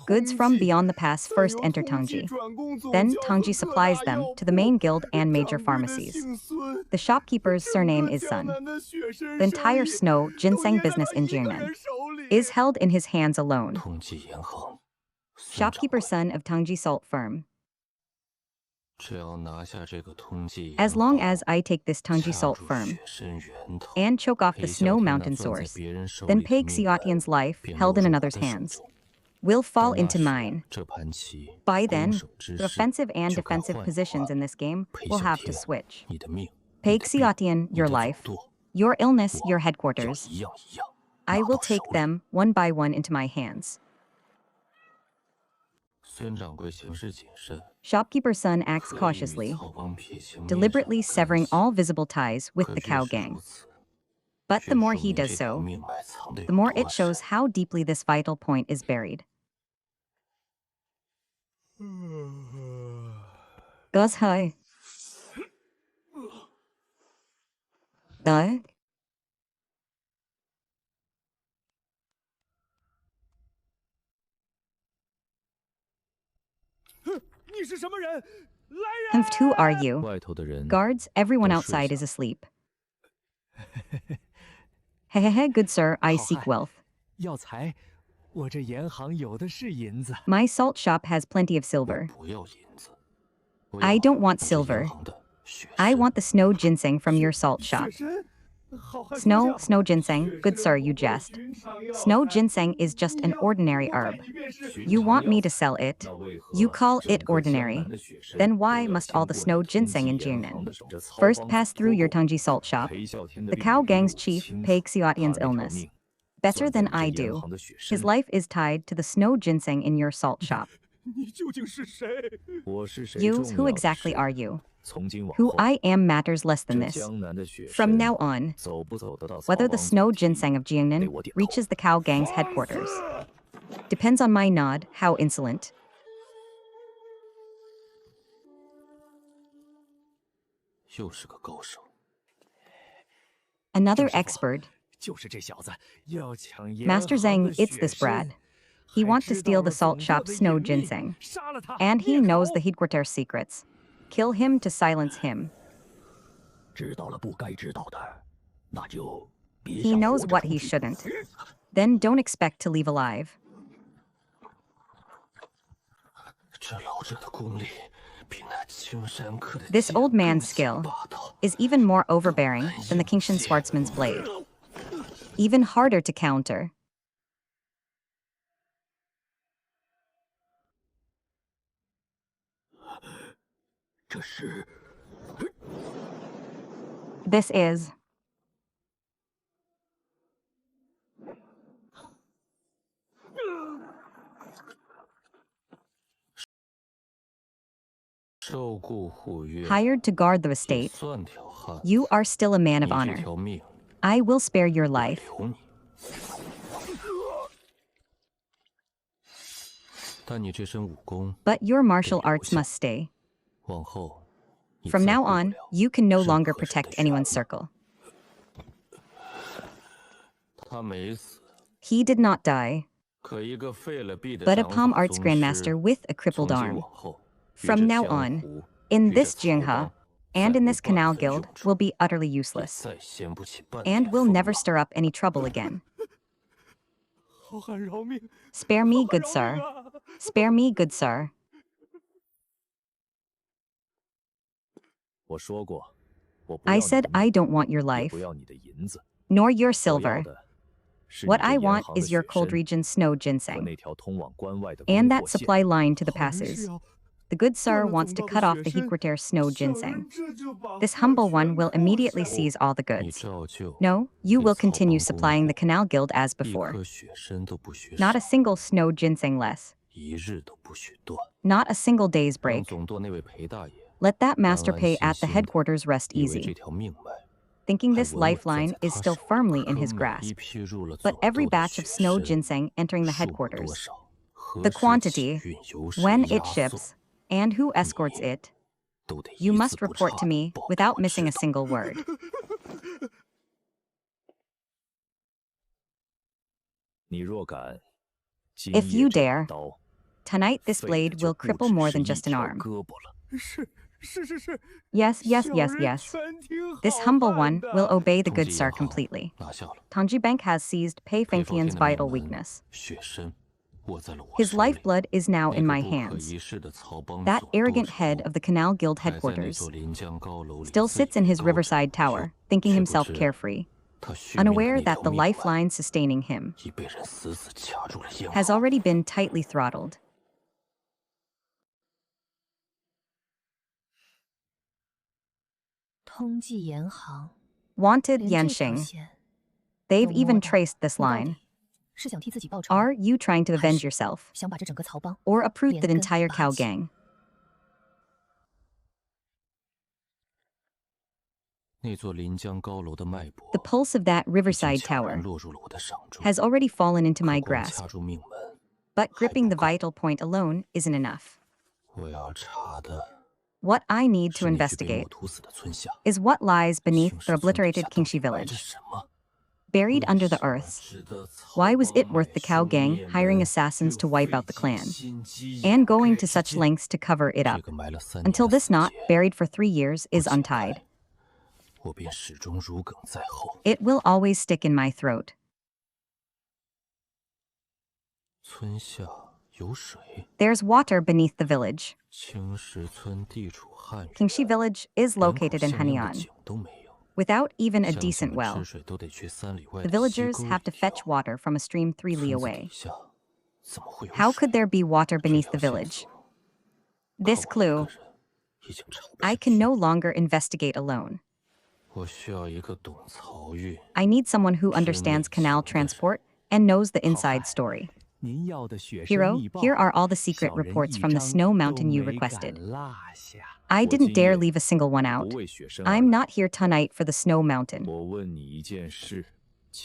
Goods from beyond the pass first enter Tangji. Then Tangji supplies them to the main guild and major pharmacies. The shopkeeper's surname is Sun. The entire snow ginseng business in Jiangnan is held in his hands alone. Shopkeeper Sun of Tangji Salt Firm. As long as I take this Tangji Salt Firm and choke off the Snow Mountain source, then Pei Xiaotian's life, held in another's hands, will fall into mine. By then, the offensive and defensive positions in this game will have to switch. Pei Xiaotian, your life, your illness, your headquarters. I will take them one by one into my hands. Shopkeeper Sun acts cautiously, deliberately severing all visible ties with the cow gang. But the more he does so, the more it shows how deeply this vital point is buried. Goes high. Die. And who are you? Guards, everyone outside is asleep. Hehehe, good sir, I seek wealth. My salt shop has plenty of silver. I don't want silver. I want the snow ginseng from your salt shop. Snow ginseng, good sir, you jest. Snow ginseng is just an ordinary herb. You want me to sell it? You call it ordinary. Then why must all the snow ginseng in Jiangnan first pass through your Tangji salt shop? The cow gang's chief, Pei Xiaotian's illness. Better than I do. His life is tied to the snow ginseng in your salt shop. You, who exactly are you? Who I am matters less than this. From now on, whether the snow ginseng of Jiangnan reaches the cow gang's headquarters depends on my nod. How insolent. Another expert. Master Zhang, it's this brat. He wants to steal the salt shop's snow ginseng. And he knows the headquarters secrets. Kill him to silence him. He knows what he shouldn't. Then don't expect to leave alive. This old man's skill is even more overbearing than the Kingshan swordsman's blade. Even harder to counter. This is hired to guard the estate. You are still a man of honor. I will spare your life. But your martial arts must stay. From now on, you can no longer protect anyone's circle. He did not die, but a palm arts grandmaster with a crippled arm. From now on, in this Jianghe and in this canal guild will be utterly useless, and will never stir up any trouble again. Spare me, good sir. Spare me, good sir. I said I don't want your life, nor your silver. What I want is your cold region snow ginseng, and that supply line to the passes. The good sir wants to cut off the Hiquiter snow ginseng. This humble one will immediately seize all the goods. No, you will continue supplying the canal guild as before. Not a single snow ginseng less. Not a single day's break. Let that master pay at the headquarters rest easy. Thinking this lifeline is still firmly in his grasp. But every batch of snow ginseng entering the headquarters, the quantity, when it ships, and who escorts it, you must report to me without missing a single word. If you dare, tonight this blade will cripple more than just an arm. Yes. This humble one will obey the good sir completely. Tangji Bank has seized Pei Fengtian's vital weakness. His lifeblood is now in my hands. That arrogant head of the Canal Guild headquarters still sits in his riverside tower, thinking himself carefree, unaware that the lifeline sustaining him has already been tightly throttled. Wanted Yanxing. They've even traced this line. Are you trying to avenge yourself? Or uproot the entire cow gang? The pulse of that riverside tower has already fallen into my grasp. But gripping the vital point alone isn't enough. What I need to investigate is what lies beneath the obliterated Qingxi village. Buried under the earth, why was it worth the cow gang hiring assassins to wipe out the clan, and going to such lengths to cover it up, until this knot, buried for 3 years, is untied? It will always stick in my throat. There's water beneath the village. Qingxi village is located in Hanian. Without even a decent well, the villagers have to fetch water from a stream 3 li away. How could there be water beneath the village? This clue, I can no longer investigate alone. I need someone who understands canal transport and knows the inside story. Hero, here are all the secret reports from the snow mountain you requested. I didn't dare leave a single one out. I'm not here tonight for the snow mountain.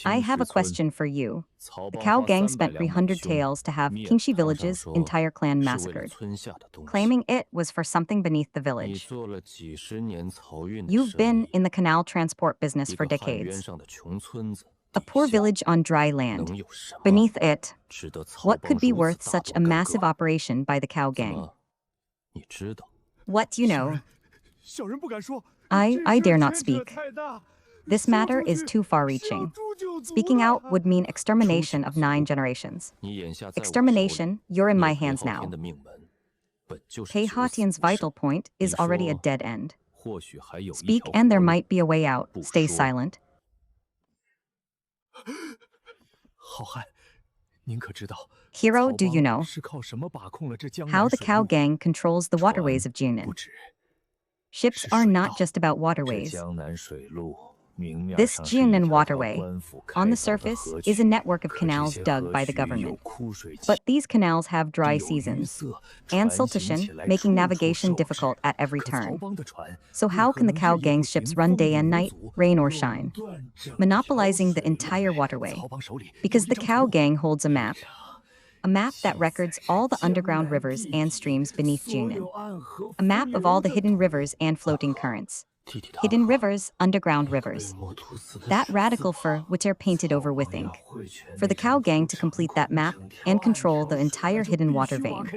I have a question for you. The cow gang spent 300 taels to have Qingxi village's entire clan massacred, claiming it was for something beneath the village. You've been in the canal transport business for decades. A poor village on dry land. Beneath it, what could be worth such a massive operation by the cow gang? What do you know? I dare not speak. This matter is too far-reaching. Speaking out would mean extermination of 9 generations. Extermination, you're in my hands now. Pei Hatian's vital point is already a dead end. Speak and there might be a way out. Stay silent. Hero, do you know how the cow gang controls the waterways of Jinan? Ships are not just about waterways. This Jinan waterway, on the surface, is a network of canals dug by the government. But these canals have dry seasons and siltation, making navigation difficult at every turn. So how can the cow gang's ships run day and night, rain or shine, monopolizing the entire waterway? Because the cow gang holds a map that records all the underground rivers and streams beneath Jinan. A map of all the hidden rivers and floating currents. Hidden rivers, underground rivers. That radical fur which are painted over with ink. For the cow gang to complete that map and control the entire hidden water vein,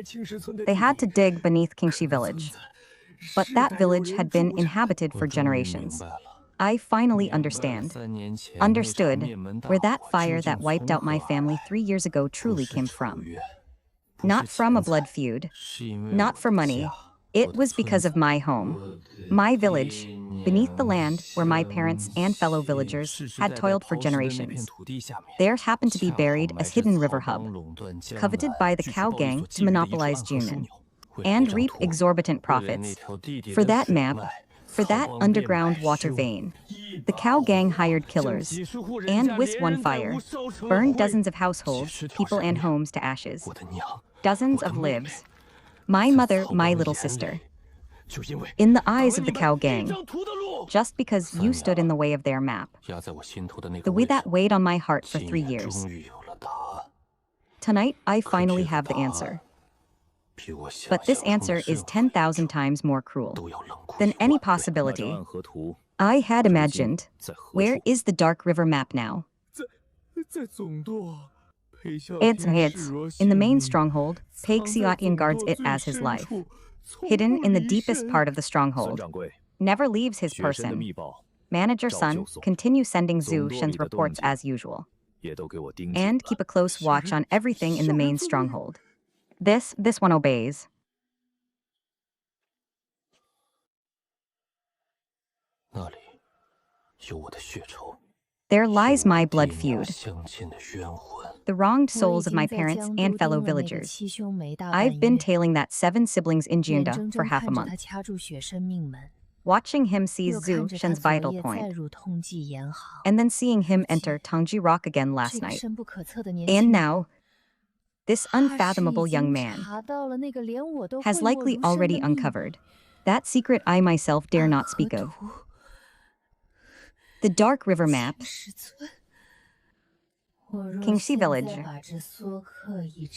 they had to dig beneath Qingxi village. But that village had been inhabited for generations. I finally understood where that fire that wiped out my family 3 years ago truly came from. Not from a blood feud, not for money. It was because of my home, my village, beneath the land where my parents and fellow villagers had toiled for generations. There happened to be buried a hidden river hub, coveted by the cow gang to monopolize Jinan. and reap exorbitant profits. For that map, for that underground water vein, the cow gang hired killers and with one fire, burned dozens of households, people and homes to ashes. Dozens of lives. My mother, my little sister. In the eyes of the cow gang, just because you stood in the way of their map. The way that weighed on my heart for 3 years. Tonight, I finally have the answer. But this answer is 10,000 times more cruel than any possibility I had imagined. Where is the Dark River map now? It's in the main stronghold. Xianxia guards it as his life. Hidden in the deepest part of the stronghold. Never leaves his person. Manager Sun, continue sending Zhu Shen's reports as usual. And keep a close watch on everything in the main stronghold. This one obeys. There lies my blood feud. The wronged souls of my parents and fellow villagers. I've been tailing that 7 siblings in Jianda for half a month. Watching him seize Zhu Shen's vital point. And then seeing him enter Tangji Rock again last night. And now, this unfathomable young man has likely already uncovered that secret I myself dare not speak of. The Dark River map. Kingxi village.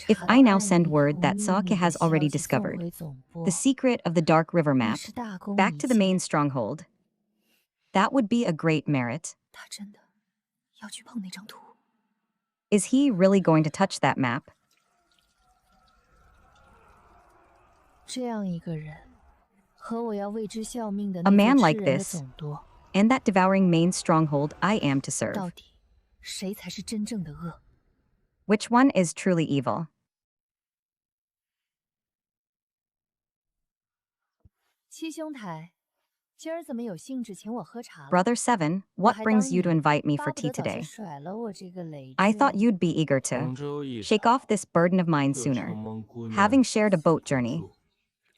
If I now send word that Xianxia has already discovered the secret of the Dark River map back to the main stronghold, that would be a great merit. Is he really going to touch that map? A man like this, and that devouring main stronghold I am to serve. Which one is truly evil? Brother 7, what brings you to invite me for tea today? I thought you'd be eager to shake off this burden of mine sooner, having shared a boat journey,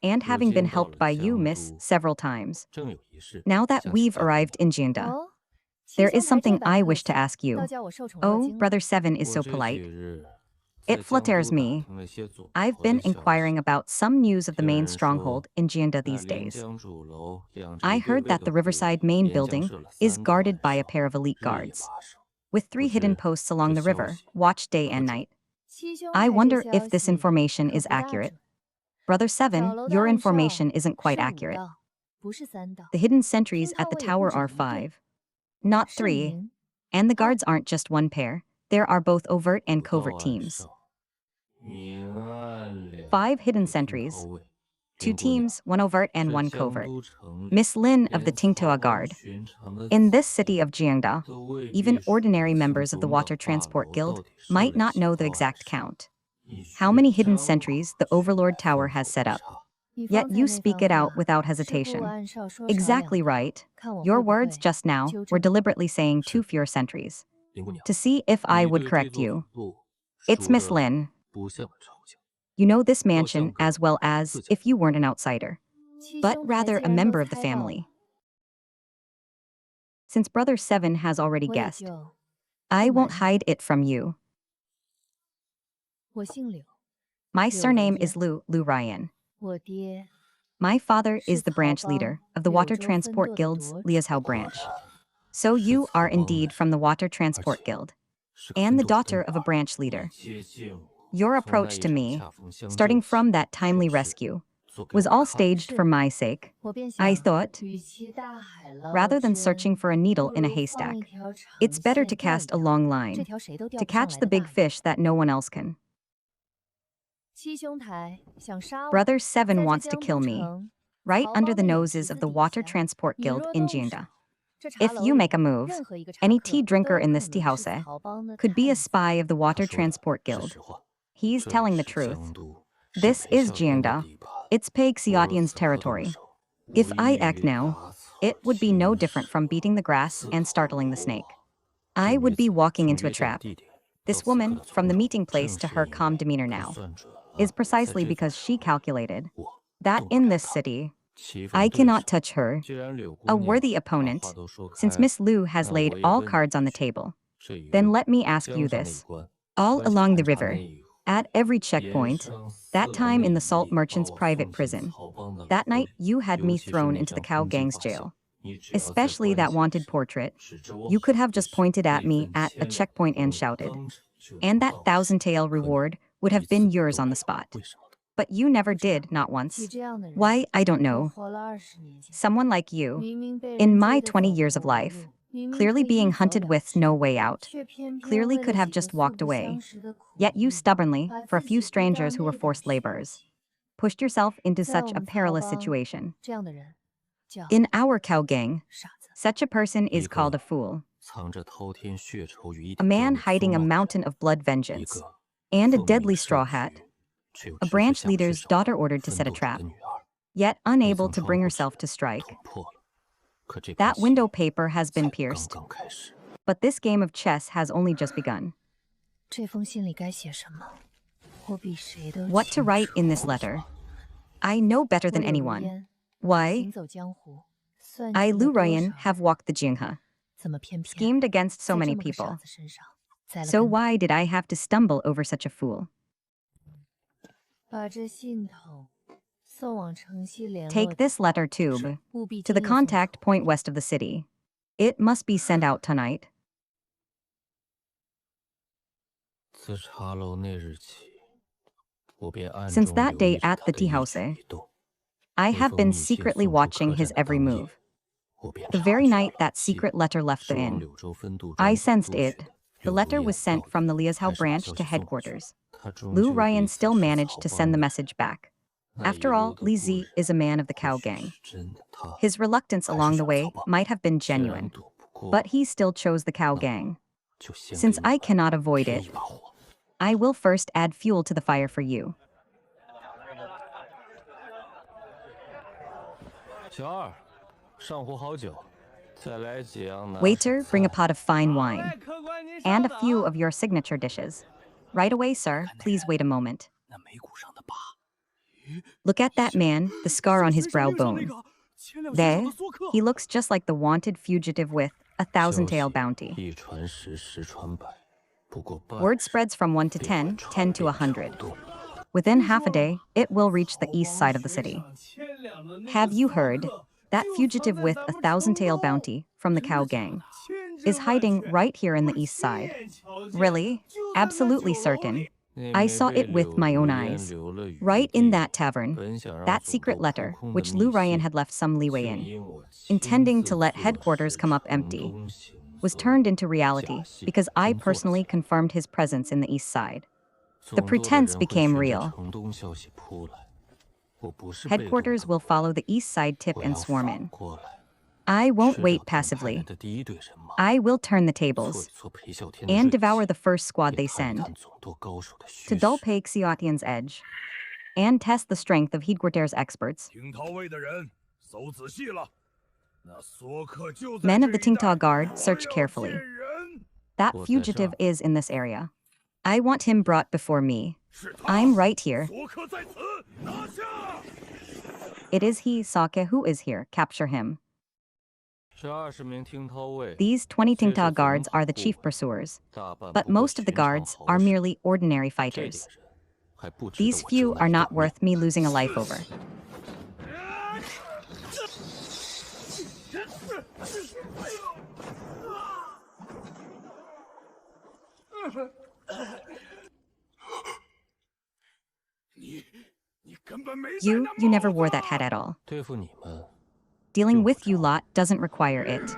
and having been helped by you, miss, several times. Now that we've arrived in Jianda, there is something I wish to ask you. Oh, Brother 7 is so polite. It flatters me. I've been inquiring about some news of the main stronghold in Jianda these days. I heard that the Riverside main building is guarded by a pair of elite guards, with 3 hidden posts along the river, watched day and night. I wonder if this information is accurate. Brother 7, your information isn't quite accurate. The hidden sentries at the tower are 5, not 3. And the guards aren't just one pair. There are both overt and covert teams. 5 hidden sentries. 2 teams, 1 overt and 1 covert. Miss Lin of the Tingtoa Guard. In this city of Jiangda, even ordinary members of the Water Transport Guild might not know the exact count. How many hidden sentries the Overlord Tower has set up. Yet you speak it out without hesitation. Exactly right. Your words just now were deliberately saying 2 fewer sentries. To see if I would correct you. It's Miss Lin. You know this mansion as well as if you weren't an outsider, but rather a member of the family. Since Brother 7 has already guessed, I won't hide it from you. My surname is Lu Ryan. My father is the branch leader of the Water Transport Guild's Liazhao branch. So you are indeed from the Water Transport Guild, and the daughter of a branch leader. Your approach to me, starting from that timely rescue, was all staged for my sake. I thought, rather than searching for a needle in a haystack, it's better to cast a long line, to catch the big fish that no one else can. Brother 7 wants to kill me, right under the noses of the Water Transport Guild in Jianda. If you make a move, any tea drinker in this tea house could be a spy of the Water Transport Guild. He's telling the truth. This is Jiangda. It's Xiatian's territory. If I act now, it would be no different from beating the grass and startling the snake. I would be walking into a trap. This woman, from the meeting place to her calm demeanor now, is precisely because she calculated that in this city, I cannot touch her, a worthy opponent, since Miss Liu has laid all cards on the table. Then let me ask you this. All along the river, at every checkpoint, that time in the salt merchant's private prison, that night you had me thrown into the cow gang's jail. Especially that wanted portrait. You could have just pointed at me at a checkpoint and shouted. And that 1,000 tael reward would have been yours on the spot. But you never did, not once. Why, I don't know. Someone like you, in my 20 years of life, clearly being hunted with no way out, clearly could have just walked away. Yet you stubbornly, for a few strangers who were forced laborers, pushed yourself into such a perilous situation. In our cow gang, such a person is called a fool. A man hiding a mountain of blood vengeance, and a deadly straw hat. A branch leader's daughter ordered to set a trap, yet unable to bring herself to strike. That window paper has been pierced, but this game of chess has only just begun. What to write in this letter? I know better than anyone. Why? I, Lu Ryan, have walked the Jinghe, schemed against so many people. So why did I have to stumble over such a fool? Take this letter tube to the contact point west of the city. It must be sent out tonight. Since that day at the tea house, I have been secretly watching his every move. The very night that secret letter left the inn, I sensed it. The letter was sent from the Liazhao branch to headquarters. Lu Ryan still managed to send the message back. After all, Li Zi is a man of the cow gang. His reluctance along the way might have been genuine, but he still chose the cow gang. Since I cannot avoid it, I will first add fuel to the fire for you. Waiter, bring a pot of fine wine and a few of your signature dishes. Right away, sir. Please wait a moment. Look at that man, the scar on his brow bone. There, he looks just like the wanted fugitive with 1,000 tael bounty. Word spreads from 1 to 10, 10 to 100. Within half a day, it will reach the east side of the city. Have you heard? That fugitive with 1,000 tael bounty from the cow gang is hiding right here in the east side. Really? Absolutely certain. I saw it with my own eyes. Right in that tavern. That secret letter, which Lu Ryan had left some leeway in, intending to let headquarters come up empty, was turned into reality because I personally confirmed his presence in the east side. The pretense became real. Headquarters will follow the east side tip and swarm in. I won't wait passively. I will turn the tables and devour the first squad they send to dull Pei Xiaotian's edge and test the strength of headquarters experts. Men of the Tingta Guard, search carefully. That fugitive is in this area. I want him brought before me. I'm right here. It is he, Sake, who is here. Capture him. These 20 Tingta guards are the chief pursuers, but most of the guards are merely ordinary fighters. These few are not worth me losing a life over. You never wore that hat at all. Dealing with you lot doesn't require it.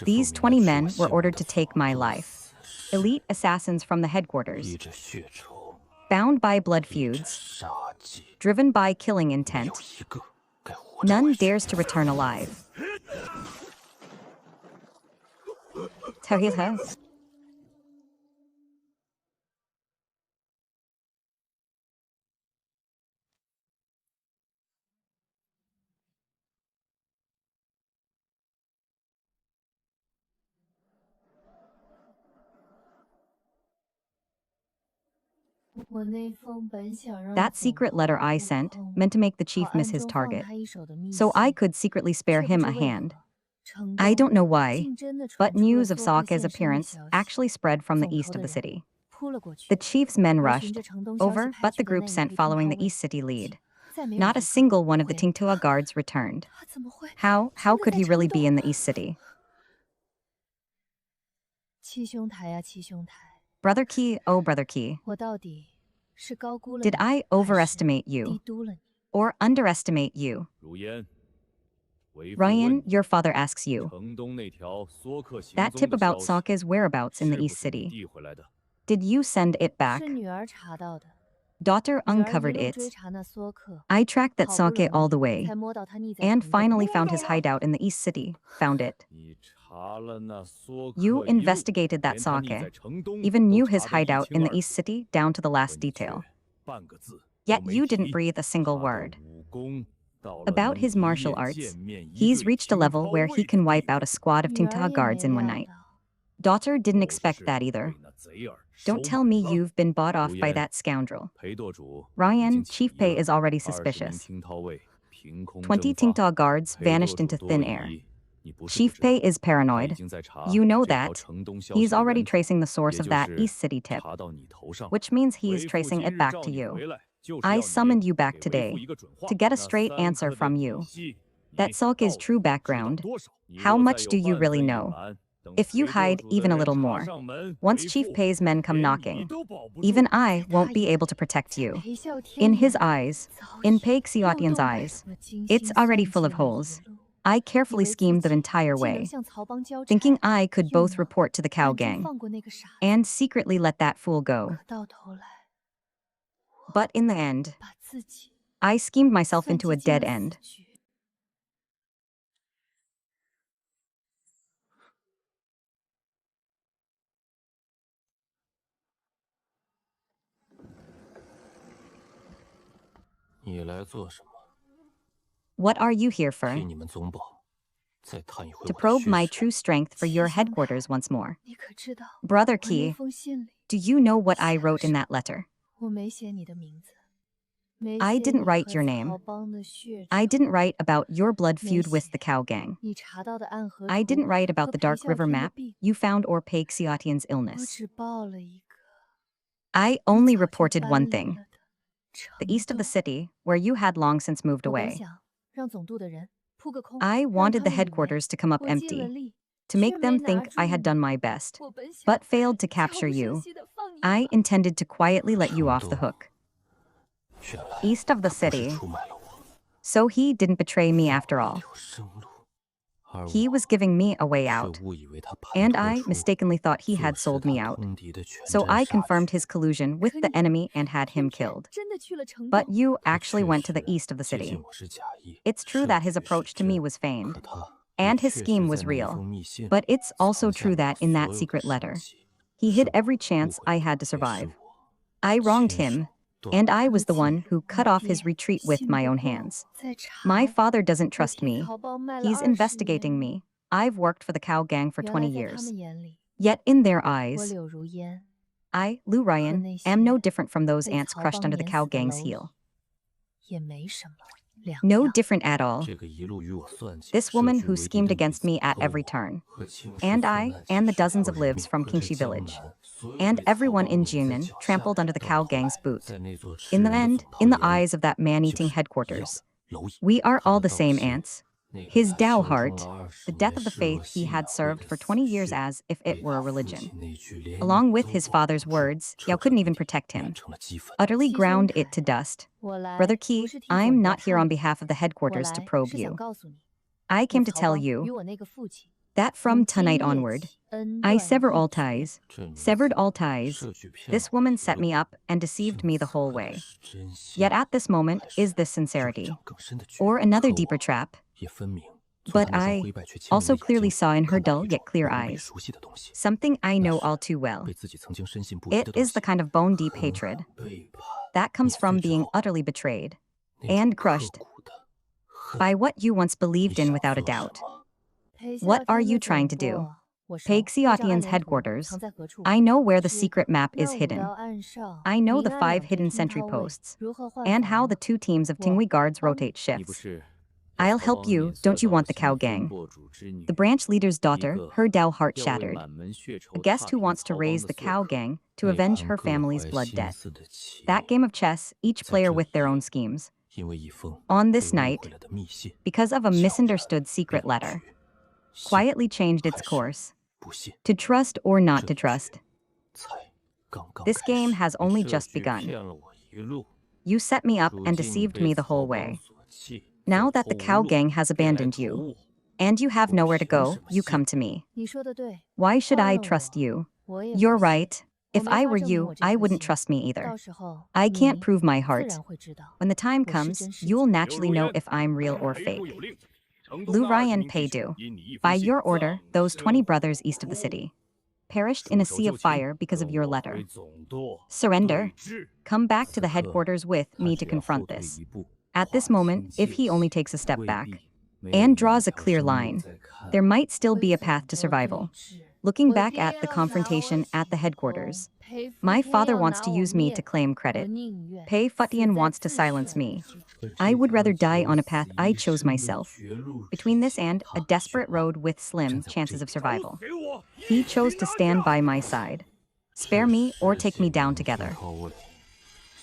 These 20 men were ordered to take my life. Elite assassins from the headquarters. Bound by blood feuds. Driven by killing intent. None dares to return alive. That secret letter I sent meant to make the chief miss his target, so I could secretly spare him a hand. I don't know why, but news of Sake's appearance actually spread from the east of the city. The chief's men rushed over, but the group sent following the East City lead. Not a single one of the Tingtua guards returned. How could he really be in the East City? Brother Qi, oh Brother Qi, did I overestimate you or underestimate you? Ryan, your father asks you. That tip about Sake's whereabouts in the East City. Did you send it back? Daughter uncovered it. I tracked that Sake all the way, and finally found his hideout in the East City. Found it. You investigated that Sake, even knew his hideout in the East City down to the last detail. Yet you didn't breathe a single word about his martial arts. He's reached a level where he can wipe out a squad of Tingta guards in one night. Daughter didn't expect that either. Don't tell me you've been bought off by that scoundrel. Ryan, Chief Pei is already suspicious. 20 Tingta guards vanished into thin air. Chief Pei is paranoid. You know that. He's already tracing the source of that East City tip, which means he's tracing it back to you. I summoned you back today to get a straight answer from you. That Sake's true background. How much do you really know? If you hide even a little more, once Chief Pei's men come knocking, even I won't be able to protect you. In his eyes, in Pei Xiaotian's eyes, it's already full of holes. I carefully schemed the entire way, thinking I could both report to the cow gang and secretly let that fool go. But in the end, I schemed myself into a dead end. What are you here for? To probe my true strength for your headquarters once more. Brother Qi, do you know what I wrote in that letter? I didn't write your name. I didn't write about your blood feud with the cow gang. I didn't write about the Dark River map you found or Pei Xiaotian's illness. I only reported one thing. The east of the city, where you had long since moved away. I wanted the headquarters to come up empty, to make them think I had done my best, but failed to capture you. I intended to quietly let you off the hook. East of the city. So he didn't betray me after all. He was giving me a way out, and I mistakenly thought he had sold me out. So I confirmed his collusion with the enemy and had him killed. But you actually went to the east of the city. It's true that his approach to me was feigned, and his scheme was real. But it's also true that in that secret letter, he hid every chance I had to survive. I wronged him, and I was the one who cut off his retreat with my own hands. My father doesn't trust me. He's investigating me. I've worked for the cow gang for 20 years. Yet in their eyes, I, Lu Ryan, am no different from those ants crushed under the cow gang's heel. No different at all. This woman who schemed against me at every turn. And I, and the dozens of lives from Qingxi village. And everyone in Jiangnan trampled under the cow gang's boot. In the end, in the eyes of that man-eating headquarters, we are all the same ants. His Dao heart, the death of the faith he had served for 20 years as if it were a religion. Along with his father's words, Yao couldn't even protect him. Utterly ground it to dust. Brother Qi, I'm not here on behalf of the headquarters to probe you. I came to tell you that from tonight onward, I severed all ties. This woman set me up and deceived me the whole way. Yet at this moment, is this sincerity? Or another deeper trap? But I also clearly saw in her dull yet clear eyes something I know all too well. It is the kind of bone-deep hatred that comes from being utterly betrayed and crushed by what you once believed in without a doubt. What are you trying to do? Pei Xiatian's headquarters. I know where the secret map is hidden. I know the 5 hidden sentry posts, and how the 2 teams of Tingwei guards rotate shifts. I'll help you, don't you want the cow gang? The branch leader's daughter, her Dao heart shattered. A guest who wants to raise the cow gang to avenge her family's blood debt. That game of chess, each player with their own schemes. On this night, because of a misunderstood secret letter, quietly changed its course. To trust or not to trust. This game has only just begun. You set me up and deceived me the whole way. Now that the cow gang has abandoned you, and you have nowhere to go, you come to me. Why should I trust you? You're right. If I were you, I wouldn't trust me either. I can't prove my heart. When the time comes, you'll naturally know if I'm real or fake. Lu Ryan Peidu. By your order, those 20 brothers east of the city perished in a sea of fire because of your letter. Surrender. Come back to the headquarters with me to confront this. At this moment, if he only takes a step back and draws a clear line, there might still be a path to survival. Looking back at the confrontation at the headquarters, my father wants to use me to claim credit. Pei Futian wants to silence me. I would rather die on a path I chose myself. Between this and a desperate road with slim chances of survival, he chose to stand by my side. Spare me or take me down together.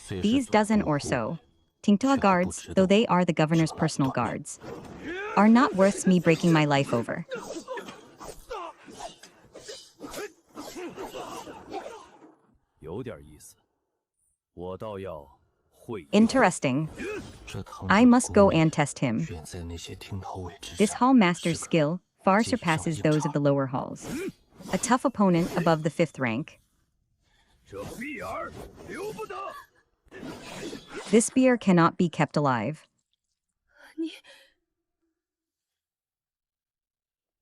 These dozen or so Tingtua guards, though they are the governor's personal guards, are not worth me breaking my life over. Interesting. I must go and test him. This hall master's skill far surpasses those of the lower halls. A tough opponent above the 5th rank. This spear cannot be kept alive.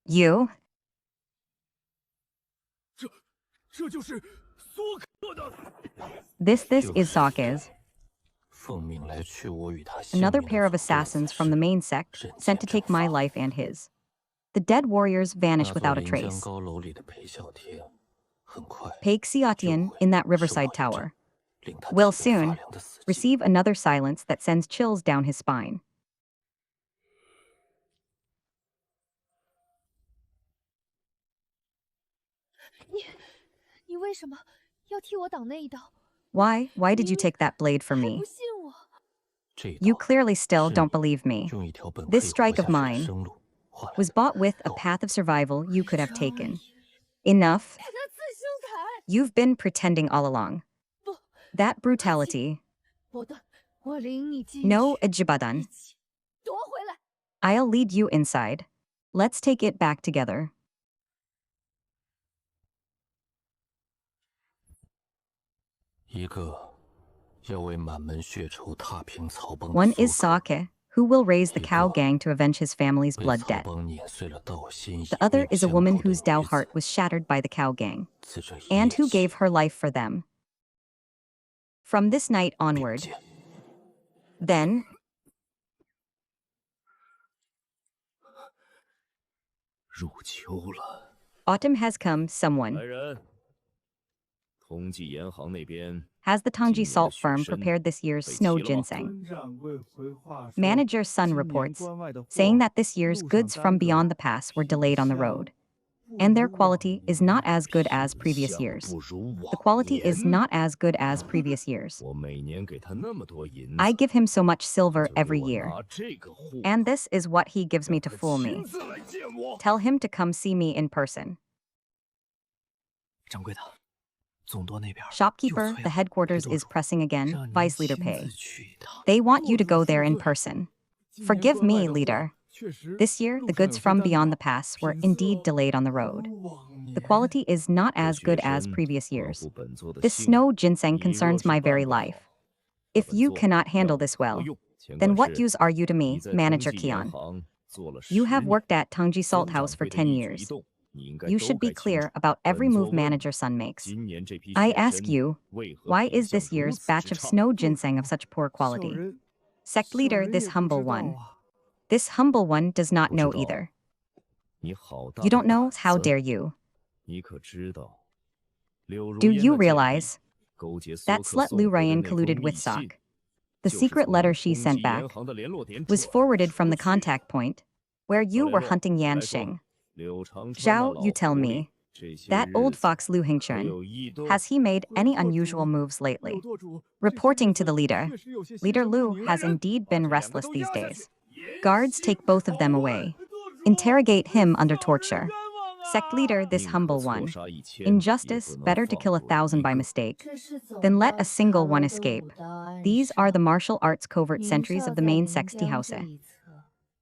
You? This is Sake's. Another pair of assassins from the main sect sent to take my life and his. The dead warriors vanish without a trace. Pei Xiatian in that riverside tower will soon receive another silence that sends chills down his spine. Why did you take that blade from me? You clearly still don't believe me. This strike of mine was bought with a path of survival you could have taken. Enough. You've been pretending all along. That brutality. No, Ijibadan. I'll lead you inside. Let's take it back together. One is Sake, who will raise the cow gang to avenge his family's blood debt. The other is a woman whose Dao heart was shattered by the cow gang, and who gave her life for them. From this night onward, then, autumn has come. Someone has the Tongji salt firm prepared this year's snow ginseng. Manager Sun reports, saying that this year's goods from beyond the pass were delayed on the road, and their quality is not as good as previous years. The quality is not as good as previous years. I give him so much silver every year, and this is what he gives me to fool me. Tell him to come see me in person. Shopkeeper, the headquarters is pressing again, Vice Leader Pei. They want you to go there in person. Forgive me, leader. This year, the goods from beyond the pass were indeed delayed on the road. The quality is not as good as previous years. This snow ginseng concerns my very life. If you cannot handle this well, then what use are you to me, Manager Qian? You have worked at Tongji Salt House for 10 years. You should be clear about every move Manager Sun makes. I ask you, why is this year's batch of snow ginseng of such poor quality? Sect leader, this humble one. This humble one does not know either. You don't know? How dare you? Do you realize that slut Liu Ryan colluded with Sok? The secret letter she sent back was forwarded from the contact point where you were hunting Yan Xing. Zhao, you tell me, that old fox Liu Hingchun, has he made any unusual moves lately? Reporting to the leader, Leader Liu has indeed been restless these days. Guards take both of them away. Interrogate him under torture. Sect leader, this humble one. Injustice, better to kill 1,000 by mistake than let a single one escape. These are the martial arts covert sentries of the main sexty house.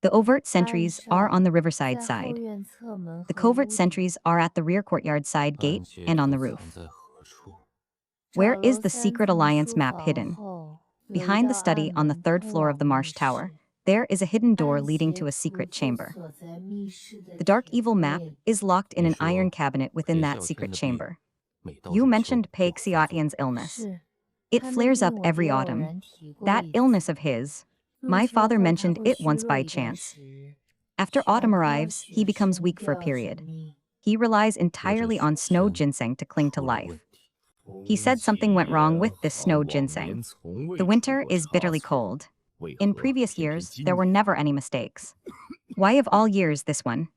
The overt sentries are on the riverside side. The covert sentries are at the rear courtyard side gate and on the roof. Where is the secret alliance map hidden? Behind the study on the 3rd floor of the Marsh Tower, there is a hidden door leading to a secret chamber. The dark evil map is locked in an iron cabinet within that secret chamber. You mentioned Pei Xiatian's illness. It flares up every autumn. That illness of his, my father mentioned it once by chance. After autumn arrives, he becomes weak for a period. He relies entirely on snow ginseng to cling to life. He said something went wrong with this snow ginseng. The winter is bitterly cold. In previous years, there were never any mistakes. Why of all years this one?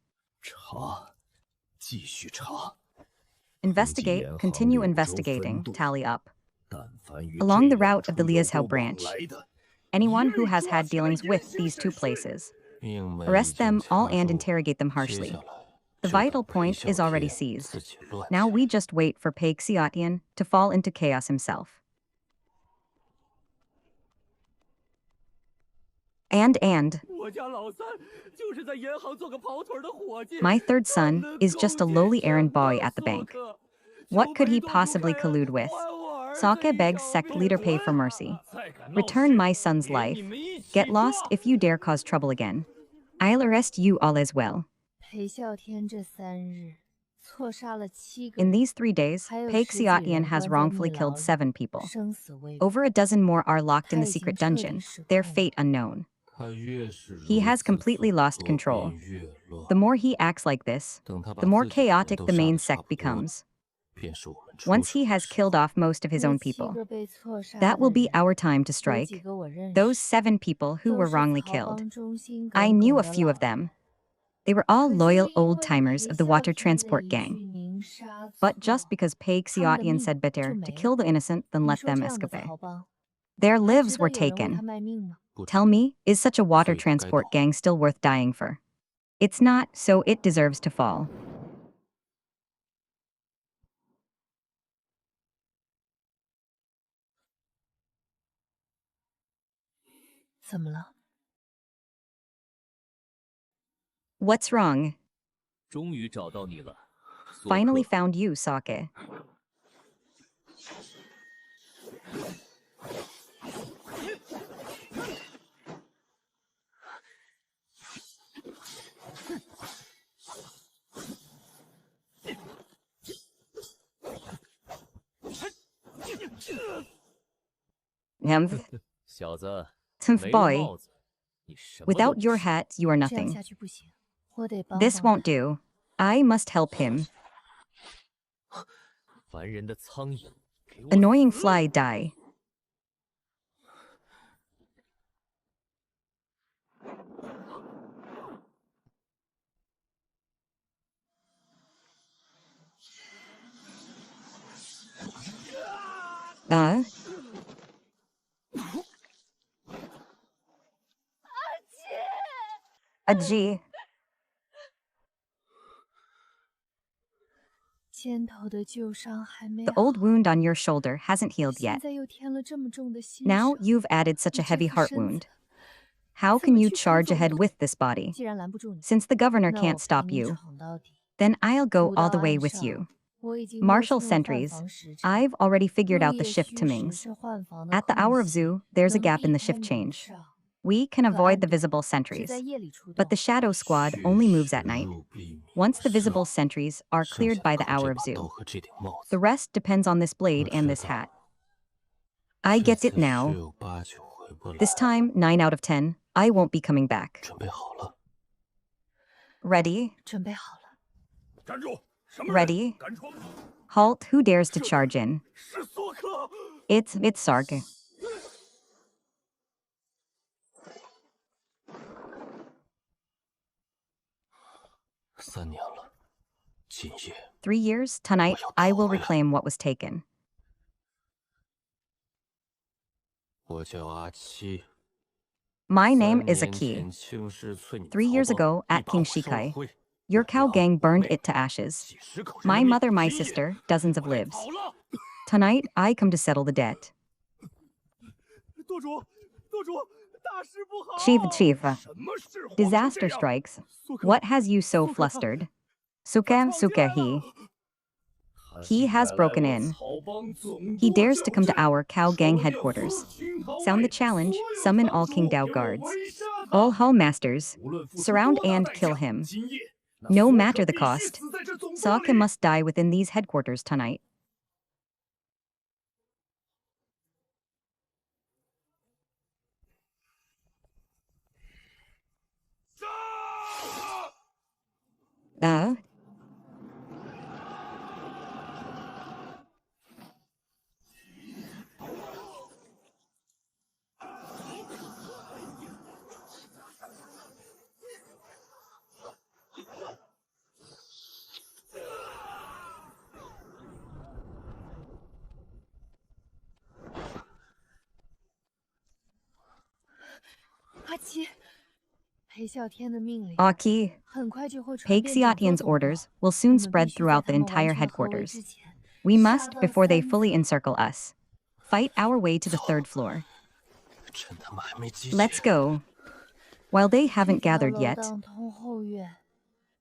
Investigate, continue investigating, tally up. Along the route of the Liazhou branch, anyone who has had dealings with these two places, arrest them all and interrogate them harshly. The vital point is already seized. Now we just wait for Pei Xiatian to fall into chaos himself. And my third son is just a lowly errand boy at the bank. What could he possibly collude with? Sake begs sect leader Pei for mercy. Return my son's life. Get lost if you dare cause trouble again. I'll arrest you all as well. In these 3 days, Pei Xiatian has wrongfully killed 7 people. Over a dozen more are locked in the secret dungeon, their fate unknown. He has completely lost control. The more he acts like this, the more chaotic the main sect becomes. Once he has killed off most of his own people, that will be our time to strike. Those 7 people who were wrongly killed. I knew a few of them. They were all loyal old-timers of the water transport gang. But just because Pei Xiatian said better to kill the innocent than let them escape. Their lives were taken. Tell me, is such a water transport gang still worth dying for? It's not, so it deserves to fall. What's wrong? Finally found you, Sake. Boy, without your hat, you are nothing. This won't do. I must help him. Annoying fly, die. A G. The old wound on your shoulder hasn't healed yet. Now you've added such a heavy heart wound. How can you charge ahead with this body? Since the governor can't stop you, then I'll go all the way with you. Martial sentries, I've already figured out the shift timings. At the hour of Zhu, there's a gap in the shift change. We can avoid the visible sentries, but the shadow squad only moves at night. Once the visible sentries are cleared by the hour of Zhu, the rest depends on this blade and this hat. I get it now. This time, 9 out of 10, I won't be coming back. Ready? Ready? Halt, who dares to charge in? It's Sarg. 3 years, tonight, I will reclaim what was taken. 我叫阿七。 My name 3 is 年 Aki. 前青石村 3 years 曹帮 ago, at 一把 King 火烧了 Shikai, 灰， your 我 cow 娘 gang 我 burned 妹 it to ashes. 几十口人 My 的命 mother, my 今夜 sister, dozens of 我来 lives. 讨了。 Tonight, I come to settle the debt. 舵主，舵主，大事不好！ Chief, 什么事慌成这 disaster 样？ strikes. 苏克， What has you so 苏克他 flustered? 他 Suke, 闯进来 he. 了！ He has broken in. He dares to come to our cow gang headquarters. Sound the challenge, summon all King Dao guards. All hall masters, surround and kill him. No matter the cost. Sokka must die within these headquarters tonight. Uh? Aki, Xianxia's orders will soon spread throughout the entire headquarters. We must, before they fully encircle us, fight our way to the 3rd floor. 趁他们还没集结， Let's go. While they haven't gathered yet,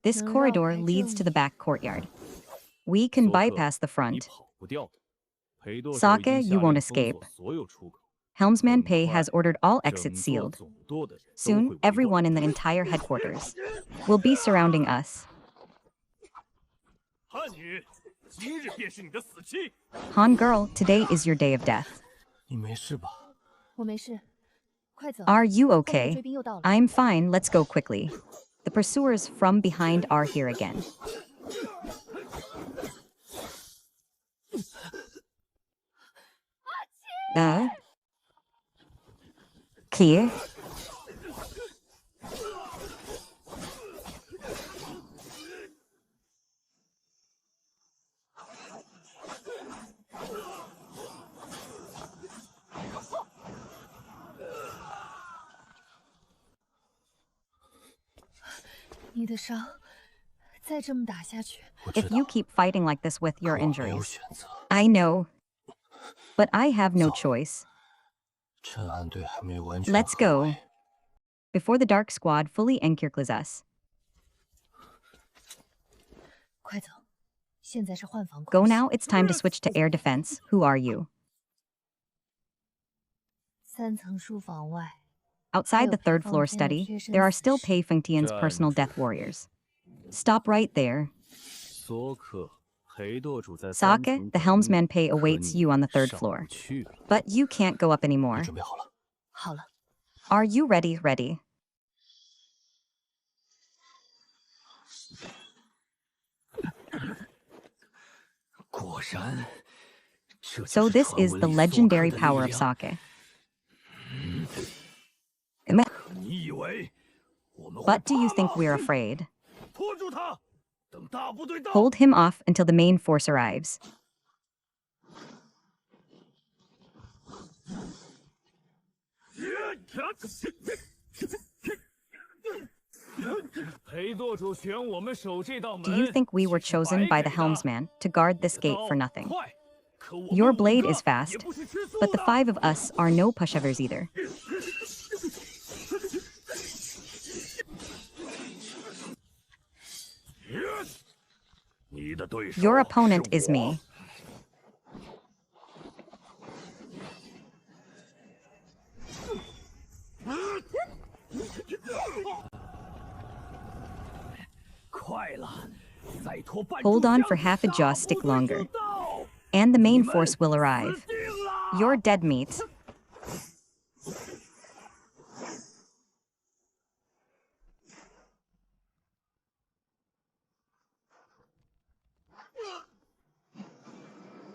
this corridor leads to the back courtyard. We can bypass the 你 front. 跑不掉的。裴舵手已 Sokka, 经 you 下 won't 令封 escape. 锁所有出口， Helmsman 很 Pei 快 has ordered all 整 exits 座 sealed. 总舵的人都 Soon, 会围观 everyone in the entire headquarters will be surrounding us. 汉女，今日便是你的死期！ Han girl, today is your day of death. 你没事吧？ Are you okay? I'm fine, let's go quickly. The pursuers from behind are here again. Ki? If you keep fighting like this with your 可我没有 injuries, 选择。 I know. But I have no choice. 趁暗队还没完全 Let's 合 go. 围， Before the dark squad fully encircles us. Go now, it's time to switch to air defense. Who are you? Outside the 3rd floor study, there are still Pei Fengtian's personal death warriors. Stop right there. 索可，裴舵主在 Sokka, the helmsman Pei 可 awaits 你 you on the 3rd 上 floor. 不去了。 But you can't go up 你 anymore. 准备好了？ Are you ready? Ready. 果然，这就 So 是 this 传 is 闻 the 里 legendary 索克的 power 力 of 量。 Sokka. 你以为我们会 But do you 怕 think 吗？ we're afraid? 拖住他，等大部队到。 Hold him off until the main force arrives. 裴舵主选我们守这道门。 Do you think we were chosen by the helmsman to guard this gate for nothing? 快，可我们 Your 5 blade 个 is fast, 也不是吃素 but the 的。 5 of us are no pushovers either. 你的对手 Your opponent 是 is 我 me. 快了，再拖半 Hold 炷 on 香 for half a jaw stick 大部队 longer. 就到 And the main 你们 force will 死 arrive. 定了 You're dead meat.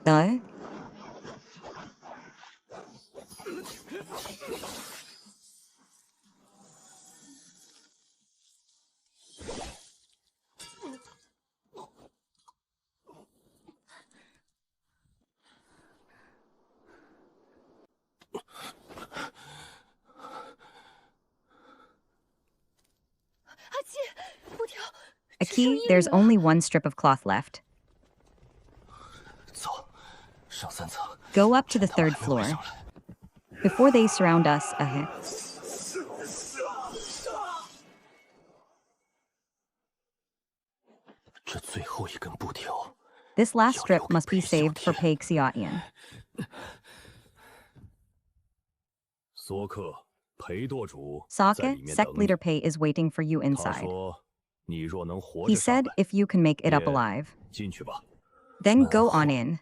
The Aki, there's only one strip of cloth left. 走，上3层。 Go up to the 3rd 他们还没围 floor. 上来 Before they surround us, 这最后一根布条， this last strip must be saved for Xianxia. 索克裴舵主在 Sake, 里面 sect 等你。 leader Pei is waiting for you 他 inside. 说：“你若能活 He 着上 said 来， if you can make it up 也 alive, 进去吧。 then go on in.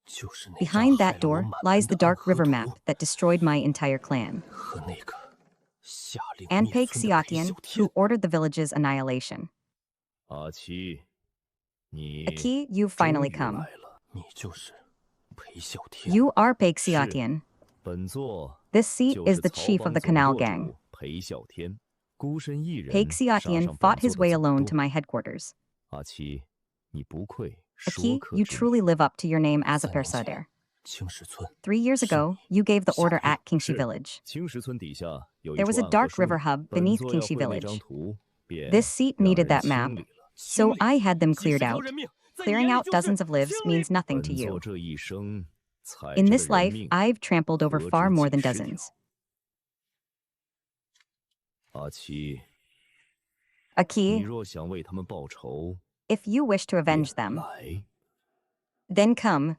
就是那张 Behind 害 that 了我 door 满 lies 门 the 的暗 dark 河 river 图 map that destroyed my entire clan. 和那个下令 And 灭村的裴 Xiatian, 小天 who。ordered the village's annihilation. 阿七，你 Aki, you've 终 finally 于 come. 来了，你就是裴小天。 You are 是 Xiatian. 本座 This seat 就 is 是 the 曹 chief 帮 of the 总 canal 舵 gang. 主裴小天，孤身一人杀 Xiatian 上 fought 本 his 座 way 的总 alone 舵 to my headquarters. 阿七，你不愧说 Aki, 客 you 之 truly 名。 live up to your name as a 3年 Persader. 前，青石村 3 years 是 ago, 你 you gave the 下 order 令 at Kingxi 是 village. 青石村底下有一 There 处 was a 暗河 dark 枢 river 纽， hub 本 beneath 座要 Kingxi 绘那张 village. 图，便 This seat 让 needed 人 that map, 清理了。 so I had them 几十 cleared 条 out. 人命，在 Clearing 眼里 out 就是 dozens of lives 清 means 理。 nothing 本 to 座 you. 这一生踩 In 着的 this 人 life, 命 I've trampled over 何 far 止 more 几 than 十条 dozens. 阿七，你 Aki, 若想为他们报仇， if you wish to 便 avenge them, 来。 then come.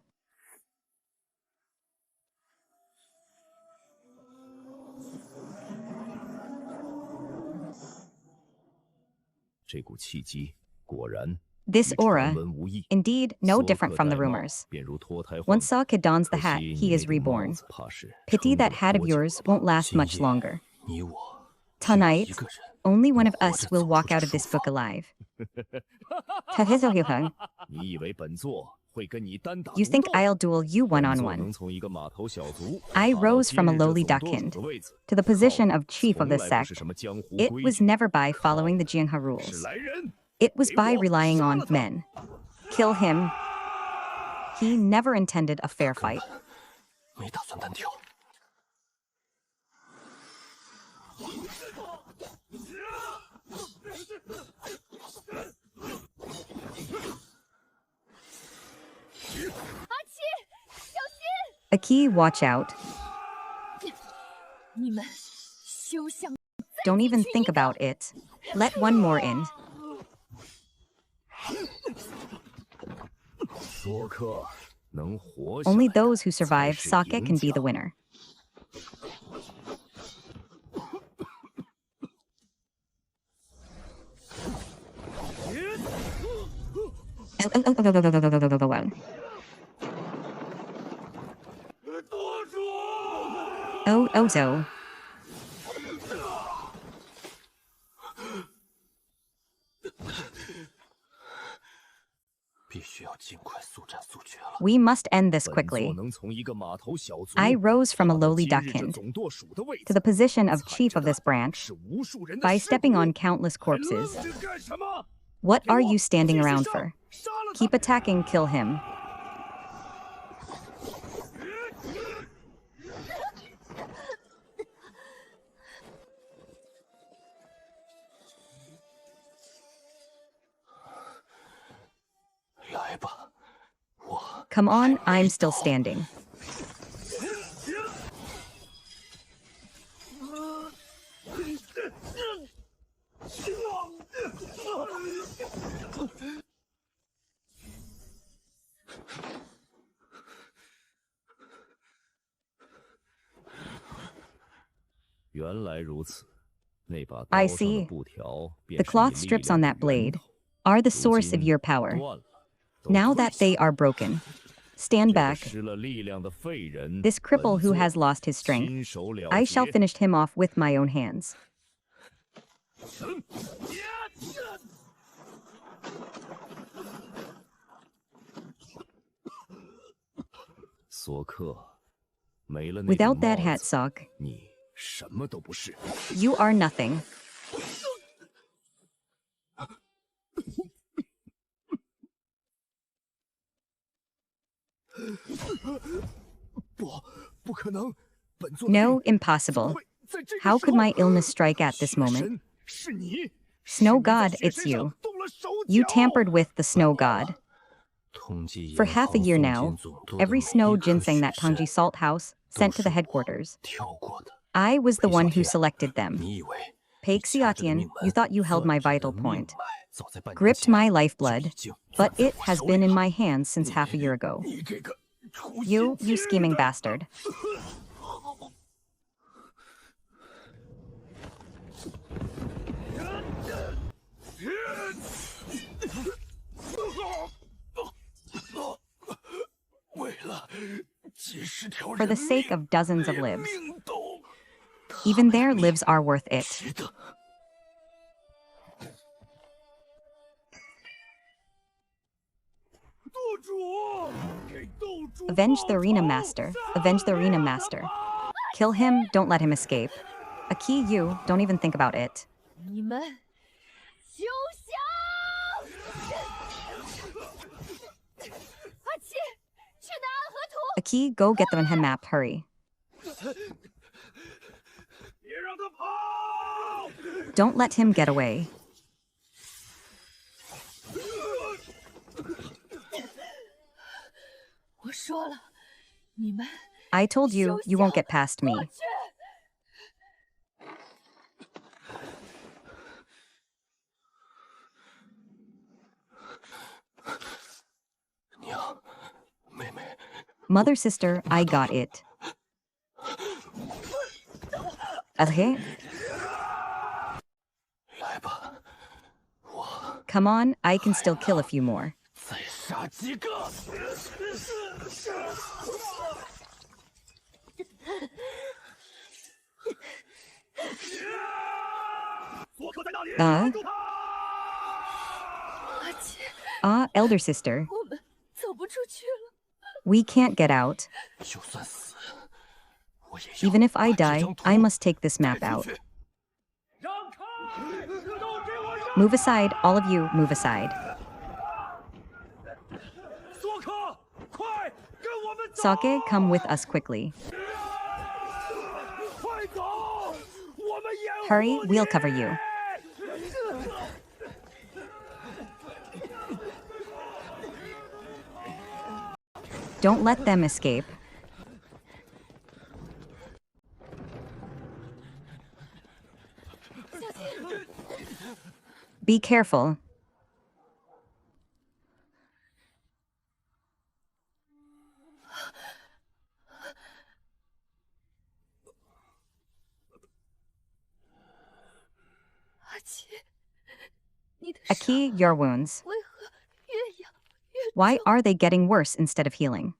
这股气机果然 This 与传 aura, 闻无异。 indeed, no 索 different 克 from the 戴帽 rumors. 便如脱胎换 Once 骨。 Sake dons the 可 hat, 惜 he 你 is 那顶帽 reborn. 子怕是 Pity 撑不 that 了 hat of 多久 yours 了吧 won't last 今 much 夜 longer. 你我 Tonight, 只有一个人 only one 能 of 活 us 着 will 走 walk 出 out 这 of this 书 book 房。 alive. Tahizohyuhang, 你以为本座会跟你单打 you 独 think 斗？ I'll duel you 本 one 座 on 能 one? 从一个码头小卒 I 爬到 rose 今 from a 日这 lowly 总舵 duck 主 kind 的位子， to the 靠 position 的 of chief 从 of this 来不是 sect. 什么江湖 It 规 was 矩， never by 靠 following the 的 Jianhe 是 rules. 来人。 It was 给 by 我 relying 杀 on 了他！ men. Kill him. He never intended a fair 根 fight. 本没打算单挑。 Aki, watch out. 你们休想 Don't even think about it. Let one more in. 索克能活下 Only 来的 those who 才 survive 是 Sake 赢 can be the 家。 winner. Oh, oh, so. 必须要尽快速战速决了。 We must end this 本座 quickly. 能从一个码头小卒 I rose from a 爬到 lowly 今日这 duckkind 总舵属的位 to 子 the position of 踩 chief 着 of 的 this branch 是无数人的 by 尸 stepping 骨 on countless 还愣 corpses. 着干什么？ What 给 are 我 you standing 继续 around 上 for? 杀了他！ Keep attacking, kill him. 来吧，我 Come on, I'm still standing. "原来如此，那把刀 I 上的 see. 布条便 The 是你 cloth 力 strips 量 on 的 that 源 blade 头 are the 如 source of 今 your power. 断了，都 Now 退 that 下 they are broken, stand 这个 back. 失了力量的废人， This cripple 本 who 座 has lost his strength, 亲手了 I shall 结。 finish him off with my own hands. Without that hat, Sok, 你什么都不是。 you are nothing. 不可能，本座 No, impossible. How could my illness strike at this moment? 是你 Snow God, it's you. You tampered with the snow god. For half a year now, every snow ginseng that Tangji Salt House sent to the headquarters, I was the one who selected them. Paik Xiatian, you thought you held my vital point. Gripped my lifeblood, but it has been in my hands since half a year ago. You scheming bastard. For the sake of dozens of lives. Even their lives are worth it. Avenge the arena master. Avenge the arena master. Kill him, don't let him escape. Aki, you, don't even think about it. 你们休想！阿七，去拿暗河图。 Aki, go get the Manhwa map, hurry. 别让他跑！ Don't let him get away. 我说了，你们 I told you, you won't get past me. 去。 娘，妹妹， Mother, sister, I got it. Okay, 来吧， come on, I can still kill a few more. 再杀几个！ 索克在那里， Uh, 住他！ 阿七， elder sister, 我们走不出去了。 we can't get out. 就算死，我也要 Even if I 把这 die, 张图 I must take this 带 map 出 out. 去。 让开！都给我让！ Move aside, all of you, move aside. 索克，快跟我们走！ Sake, come with us quickly. 快走！我们掩护 Hurry, 你 we'll cover you. Don't let them escape. Be careful. 阿七，你的伤 Aki, your wounds. 为何越养越 Why 重？ are they getting worse instead of healing?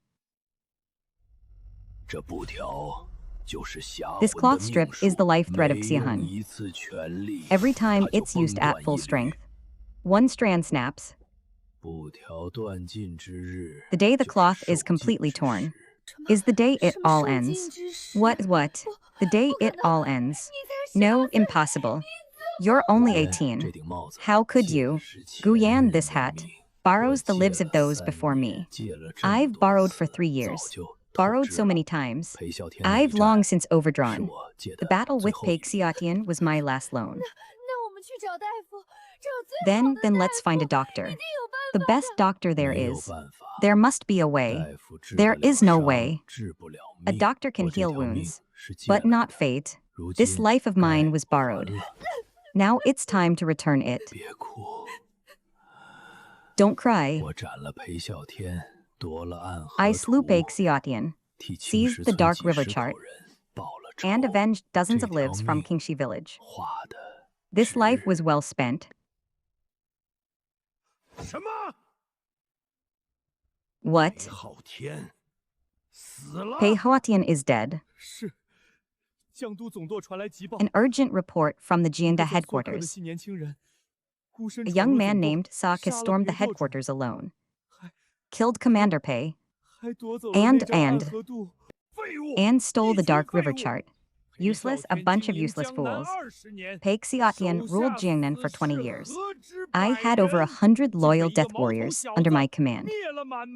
这布条就是侠 This 魂 cloth 的命 strip 数 is the life thread of 每用 Xihan. 一次全力， Every time 它就 it's used 崩 at 断 full 一缕。 strength. One strand snaps. 布条断尽之日， The day the 就是 cloth 受 is 尽 completely 之 torn 时。 is the day it 什么 all 受尽 ends. 之时？ What? The day 不可 it 能 all ends. 你才是 No, impossible. You're only 这 18. 顶帽子 How could 借 you? 的是前人 Guyan, 的 this hat, 命， borrows 我 the 借 lives of 了 those 3 before 年 me. 借了这么 I've 多 borrowed 次 for 3 早 years. 就透 Borrowed 支 so 了 many times. 裴啸天那一 I've 战 long since 是 overdrawn. 我借 The 的 battle 最 with 后一 Paik 笔。 Xiatian was my last loan. 那我们去找大夫，找最好 Then, 的 then 大 let's 夫 find a 一 doctor. 定有办 The 法 best 的。 doctor there 没有 is. 办法， There must be a way. 大夫治 There 得了 is no 伤， way. 治不了 A 命。 doctor can 我这 heal 条命 wounds, 是借 but 来 not 的， fate. 如 This 今 life of 该 mine was 还 borrowed. 了。 Now it's time to return it. 别哭， Don't cry. 我斩了裴啸天，夺了暗河 I slew 图， Paik Xiatian, 替青 seized 石 the 村 Dark 几 River 十 chart, 口人报了仇。 and avenged dozens 这 of 条 lives from 命 Qingxi village. 花的 This 值 life was well spent. 什么？ What? 裴昊天死了？ Pei Hoatian is dead. 是，江都总舵传来急报， An urgent report from the 一 Jianda 个叫索克的 headquarters. 新年轻人，孤身 A 闯 young 入 man 总舵 named Sak has 杀了 stormed 裴 the 舵主 headquarters alone. 还 Killed Commander Pei. and stole the Dark River chart. Useless, a bunch of useless fools. Pei Xiatian ruled Jiangnan for 20 years. I had over 100 loyal death warriors under my command.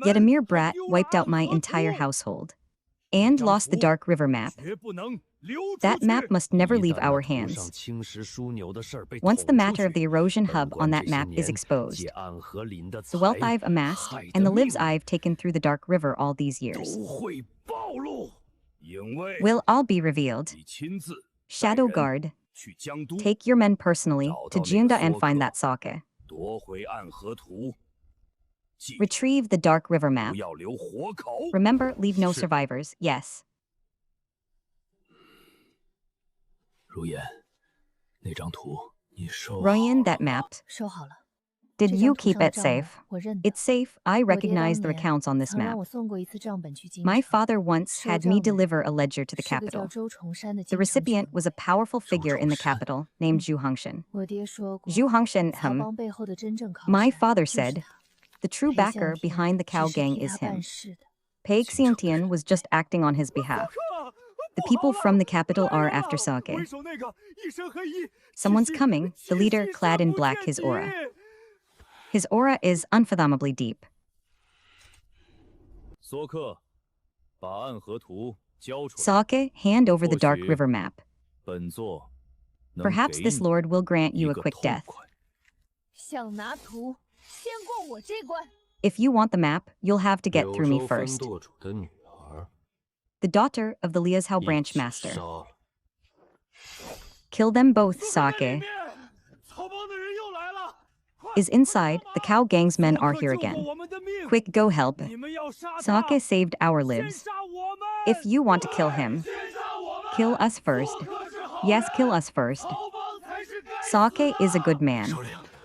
Yet a mere brat wiped out my entire household. And lost the Dark River map. That map must never leave our hands. Once the matter of the erosion hub on that map is exposed, the wealth I've amassed and the lives I've taken through the Dark River all these years will all be revealed. Shadow Guard, take your men personally to Jiangda and find that sake. Retrieve the Dark River map. Remember, leave no survivors, yes. Royan, that map. Did you keep it safe? It's safe. I recognize the accounts on this map. My father once had me deliver a ledger to the capital. The recipient was a powerful figure in the capital named Zhu Hangshan. Zhu Hangshan, my father said, the true backer behind the cow gang is him. Pei Xiantian was just acting on his behalf. The people from the capital are after sake. Someone's coming, the leader clad in black, his aura. His aura is unfathomably deep. Sake, hand over the Dark River map. Perhaps this lord will grant you a quick death. If you want the map, you'll have to get through me first. The daughter of the Liazhao branch master. Kill them both, Sake. Is inside, the cow gang's men are here again. Quick, go help. Sake saved our lives. If you want to kill him, kill us first. Yes, kill us first. Sake is a good man.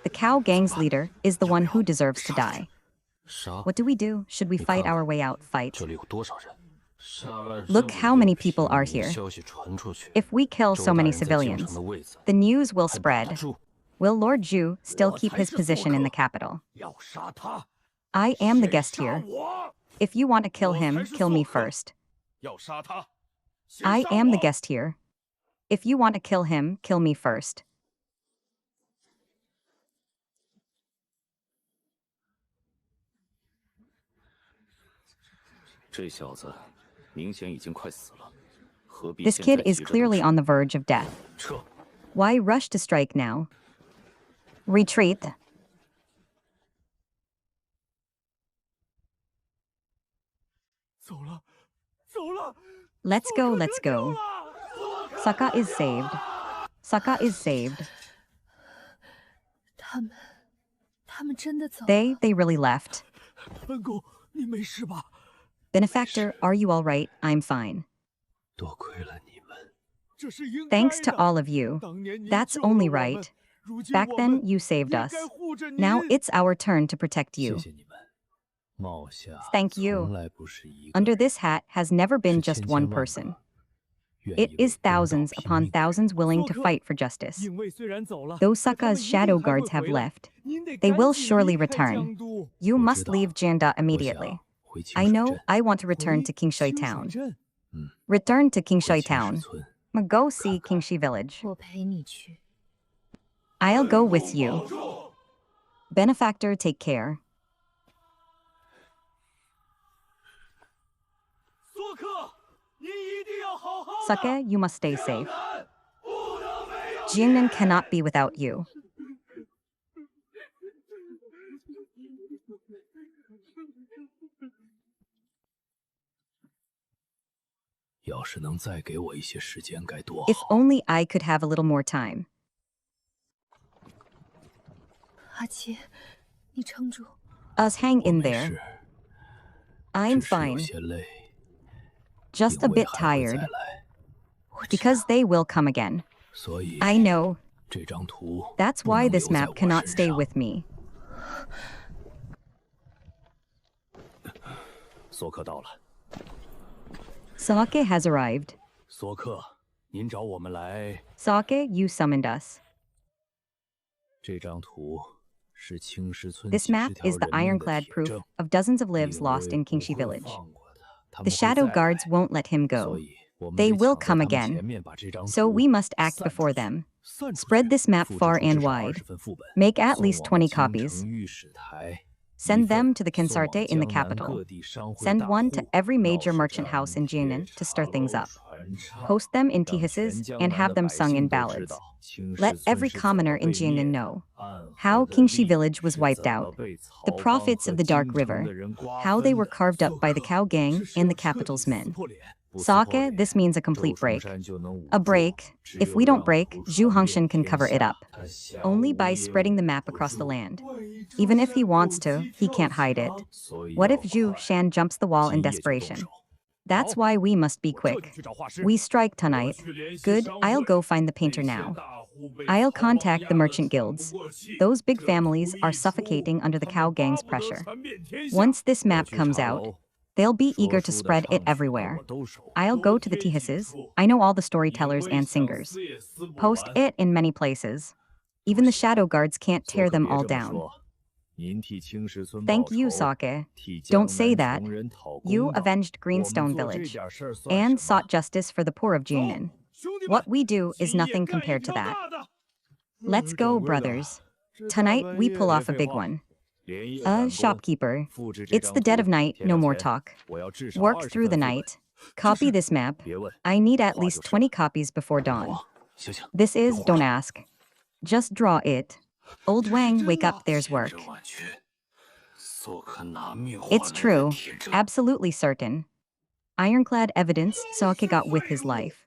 The cow gang's leader is the one who deserves to die. What do we do? Should we fight our way out? Fight. Look how many people are here. If we kill so many civilians, the news will spread. Will Lord Zhu still keep his position in the capital? I am the guest here. If you want to kill him, kill me first. I am the guest here. If you want to kill him, kill me first. This kid is clearly on the verge of death. Why rush to strike now? Retreat. Let's go, let's go. Saka is saved. Saka is saved. They really left. Benefactor, are you all right? I'm fine. Thanks to all of you. That's only right. Back then, you saved us. Now it's our turn to protect you. Thank you. Under this hat has never been just one person. It is thousands upon thousands willing to fight for justice. Though Saka's shadow guards have left, they will surely return. You must leave Jianda immediately. I know, I want to return to Qingshui Town. Return to Qingshui Town. Go see Qingxi Village. I'll go with you. Benefactor, take care. Sake, you must stay safe. Jiangnan cannot be without you. If only I could have a little more time. Us hang in there. I'm fine. Just a bit tired. Because they will come again. I know. That's why this map cannot stay with me. Sake has arrived. Sake, you summoned us. This map is the ironclad proof of dozens of lives lost in Qingxi village. The shadow guards won't let him go. They will come again. So we must act before them. Spread this map far and wide. Make at least 20 copies. Send them to the Xianxia in the capital. Send one to every major merchant house in Jiangnan to stir things up. Post them in tihises and have them sung in ballads. Let every commoner in Jiangnan know how Qingxi village was wiped out, the prophets of the Dark River, how they were carved up by the Cow Gang and the capital's men. Sake, this means a complete break. A break. If we don't break, Zhu Hongshan can cover it up. Only by spreading the map across the land. Even if he wants to, he can't hide it. What if Zhu Shan jumps the wall in desperation? That's why we must be quick. We strike tonight. Good, I'll go find the painter now. I'll contact the merchant guilds. Those big families are suffocating under the Cow Gang's pressure. Once this map comes out, they'll be eager to spread it everywhere. I'll go to the tihises. I know all the storytellers and singers. Post it in many places. Even the shadow guards can't tear them all down. Thank you, Sake. Don't say that. You avenged Greenstone Village and sought justice for the poor of Jiangnan. What we do is nothing compared to that. Let's go, brothers. Tonight we pull off a big one. Shopkeeper. It's the dead of night, no more talk. Work through the night. Copy this map. I need at least 20 copies before dawn. This is, don't ask. Just draw it. Old Wang, wake up, there's work. It's true. Absolutely certain. Ironclad evidence, Sake got with his life.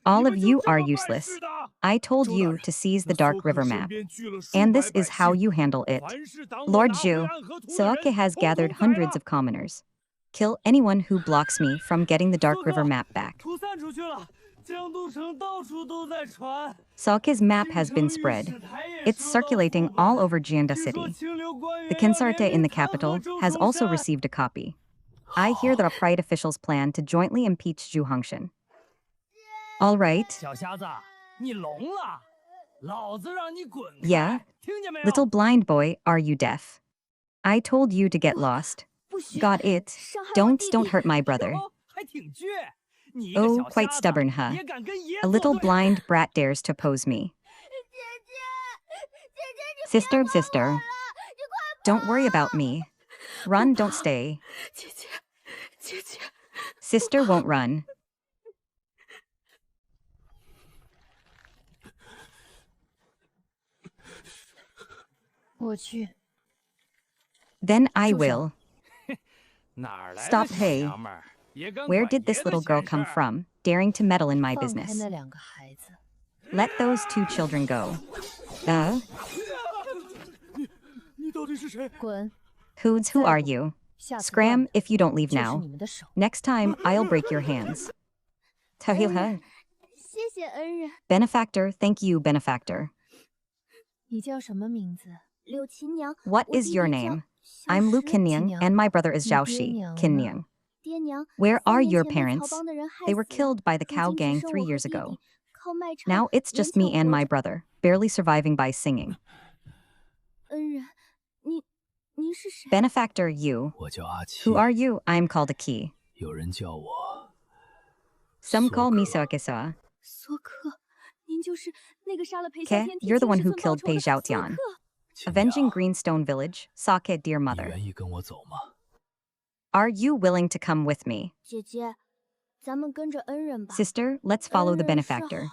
All of you are useless. I told you to seize the Dark River map. And this is how you handle it. Lord Zhu, Sake has gathered hundreds of commoners. Kill anyone who blocks me from getting the Dark River map back. Sake's map has been spread. It's circulating all over Jianda City. The Xianxia in the capital has also received a copy. I hear the upright officials plan to jointly impeach Zhu Hongshan. All right. Yeah? Little blind boy, are you deaf? I told you to get lost. Got it. Don't hurt my brother. Oh, quite stubborn, huh? A little blind brat dares to oppose me. Sister, don't worry about me. Run, don't stay. Sister won't run. Then I will. Stop, hey. Where did this little girl come from, daring to meddle in my business? Let those two children go. Who are you? Scram if you don't leave now. Next time, I'll break your hands. Benefactor, thank you, benefactor. What is your name? I'm Lu Qinniang, and my brother is Zhaoxi, Qinniang. Where are your parents? They were killed by the Cow Gang 3 years ago. Now it's just me and my brother, barely surviving by singing. Benefactor, you. Who are you? I'm called Aki. Some call me Soakesa. Ke, you're the one who killed Pei Zhaotian. Avenging Greenstone Village, Sake, dear mother. Are you willing to come with me? Sister, let's follow the benefactor.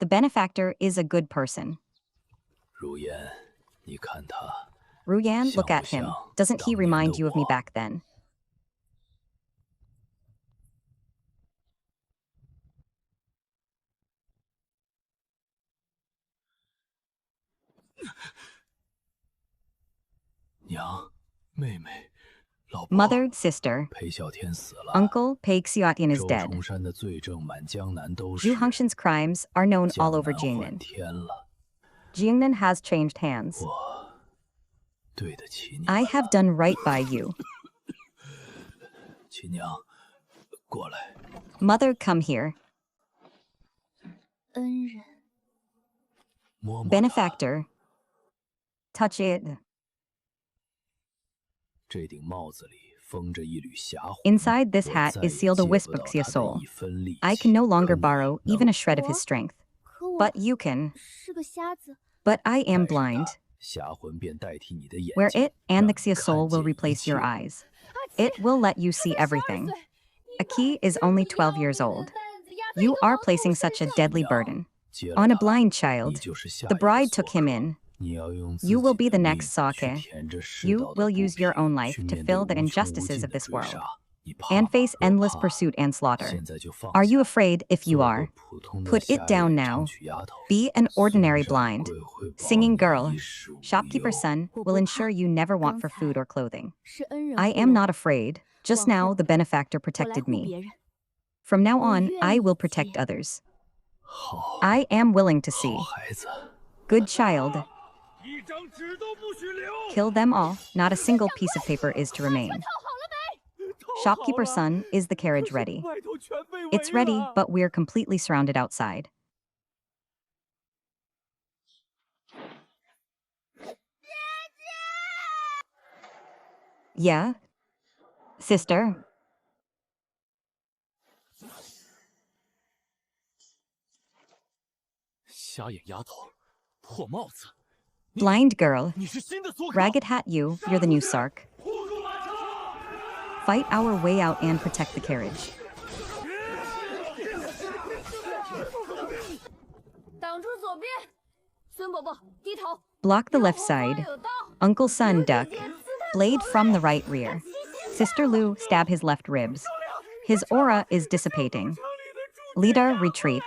The benefactor is a good person. Ruyan, look at him. Doesn't he remind you of me back then? Mother, sister. Uncle, Pei Xiaotian is dead. Zhu Hongshan's crimes are known all over Jiangnan. Jiangnan has changed hands. I have done right by you. Mother, come here. Benefactor. Touch it. 这顶帽子里封着一缕霞魂。 Inside this 我 hat 再 is 也 sealed a 借不 wisp 到 of 他 Xia 的 soul. 一分力 I 气 can no longer 和 borrow 能 even a shred of his strength. 可我 But you can. 是个瞎子。 But I am 带着 blind. 它，霞魂便代替你的眼 Where 睛， it and 让 the 你 Xia 看 soul will 见一 replace your 切。 eyes. It will let you see everything. Aki is only 12 years old. You are placing such a deadly burden 接了 on a 它， blind 你 child. 就是下 The 一个 bride 索 took him 克。 in. 你要用自 You will 己 be 的 the 命 next 去 Sake. 填着世 You 道的 will 不 use your 平， own life 去 to 面对 fill the 无穷无 injustices 尽 of 的 this 追 world 杀。你怕 and 吗？ face 我 endless 怕。 pursuit and slaughter. 现在就放 Are 下 you afraid if you 做个 are? 普通的 Put it 瞎 down 眼 now. 唱曲丫头， Be an 孙 ordinary 掌 blind. 柜会保 Singing 你 girl. 衣食无忧。 Shopkeeper's son 我 will 不 ensure 怕， you never want 刚 for 才 food or clothing. 是恩人 I 护 am 我 not afraid. Just 往 now 后 the benefactor 我来 protected 护 me. 别人。 From now 我 on, 愿 I 意 will 接 protect others. 好， I am willing to 好 see. 孩子， Good child. 一张纸都不许留。 Kill them all. Not a single piece of paper is to remain. 套好 Shopkeeper's 了， son, is the 可 carriage 是 ready? 外头全被围 It's ready, 了。 but we're completely surrounded outside. Yeah? Sister? 瞎眼丫头，破帽子， Blind girl. 你是新的索克。 Ragged hat you, you're the new Sark. 护住马车！ Fight our way out and protect the carriage. 挡住左边，孙伯伯低头。 Block the 右 left 后方 side. 有刀， Uncle Son 刘姐 duck. 姐子弹 Blade from the right rear. Sister Lu stab his left ribs. His aura is dissipating. 城里的驻 Leader retreat.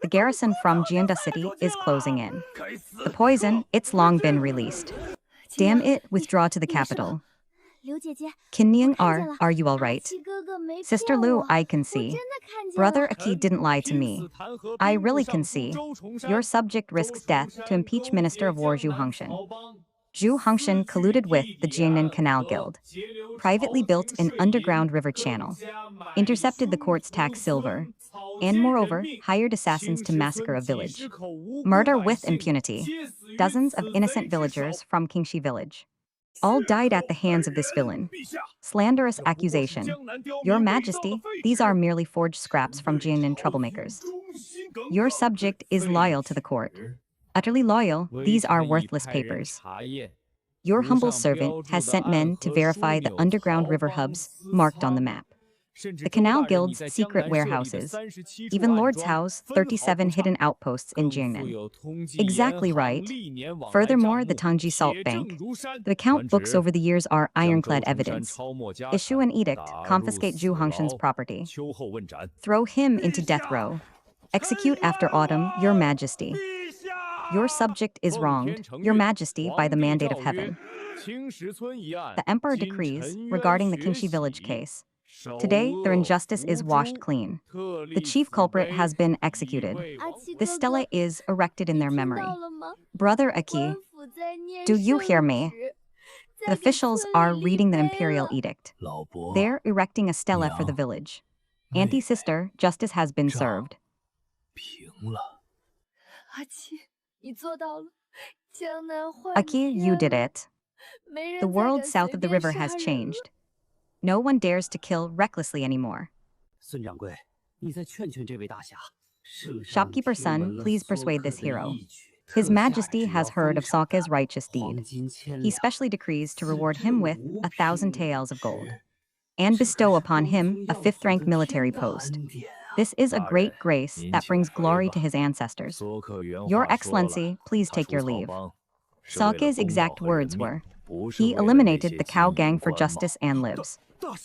The garrison from Jianda City is closing in. 该死 The poison, it's long been released. Damn it, withdraw to the capital. 刘姐姐， Kinnying 我看见了 are you all right? 阿奇哥哥没 Sister 骗 Lu, 我 I can 我 see. 真的看见 Brother 了。 Aki didn't lie to me. I really can see. Your subject risks death to impeach Minister of War Zhu Hangshan. Zhu Hangshan colluded with the Jiangnan Canal Guild, privately built an underground river channel, intercepted the court's tax silver, and moreover, hired assassins to massacre a village. Murder with impunity. Dozens of innocent villagers from Qingxi village. All died at the hands of this villain. Slanderous accusation. Your Majesty, these are merely forged scraps from Jiangnan troublemakers. Your subject is loyal to the court. Utterly loyal, these are worthless papers. Your humble servant has sent men to verify the underground river hubs marked on the map. The Canal Guild's secret warehouses, even Lord's House, 37 hidden outposts in Jiangnan. Exactly right. Furthermore, the Tangji Salt Bank. The account books over the years are ironclad evidence. Issue an edict, confiscate Zhu Hangshan's property. Throw him into death row. Execute after autumn, Your Majesty. Your subject is wronged, Your Majesty, by the mandate of heaven. The Emperor decrees regarding the Qingxi village case. Today, their injustice is washed clean. The chief culprit has been executed. 阿奇哥 This 哥， stele is erected in their 听 memory. 到了吗？ Brother 官 Aki, 府在念 do you hear 圣 me? 旨， the 在给 officials 村 are 里立 reading the 碑 imperial 了 edict. 老伯， They're erecting a stela for the Meow. village. Auntie sister, justice has been Zhao. served. 平了。阿奇，你做到了，江南换 Aki, you 天 did 了， it. 没人 The 再 world 敢 south 随 of the 便 river 杀 has 人了 changed. No one dares to kill recklessly anymore. 孙掌柜，你再劝劝这位大侠。 Shopkeeper's son, please persuade this hero. His Majesty has heard of Sake's righteous deed. He specially decrees to reward him with 1,000 taels of gold, and bestow upon him a 5th-rank military post. This is a great grace that brings glory to his ancestors. Your Excellency, please take your leave. Sake's exact words were, he eliminated the cow gang for justice and lives,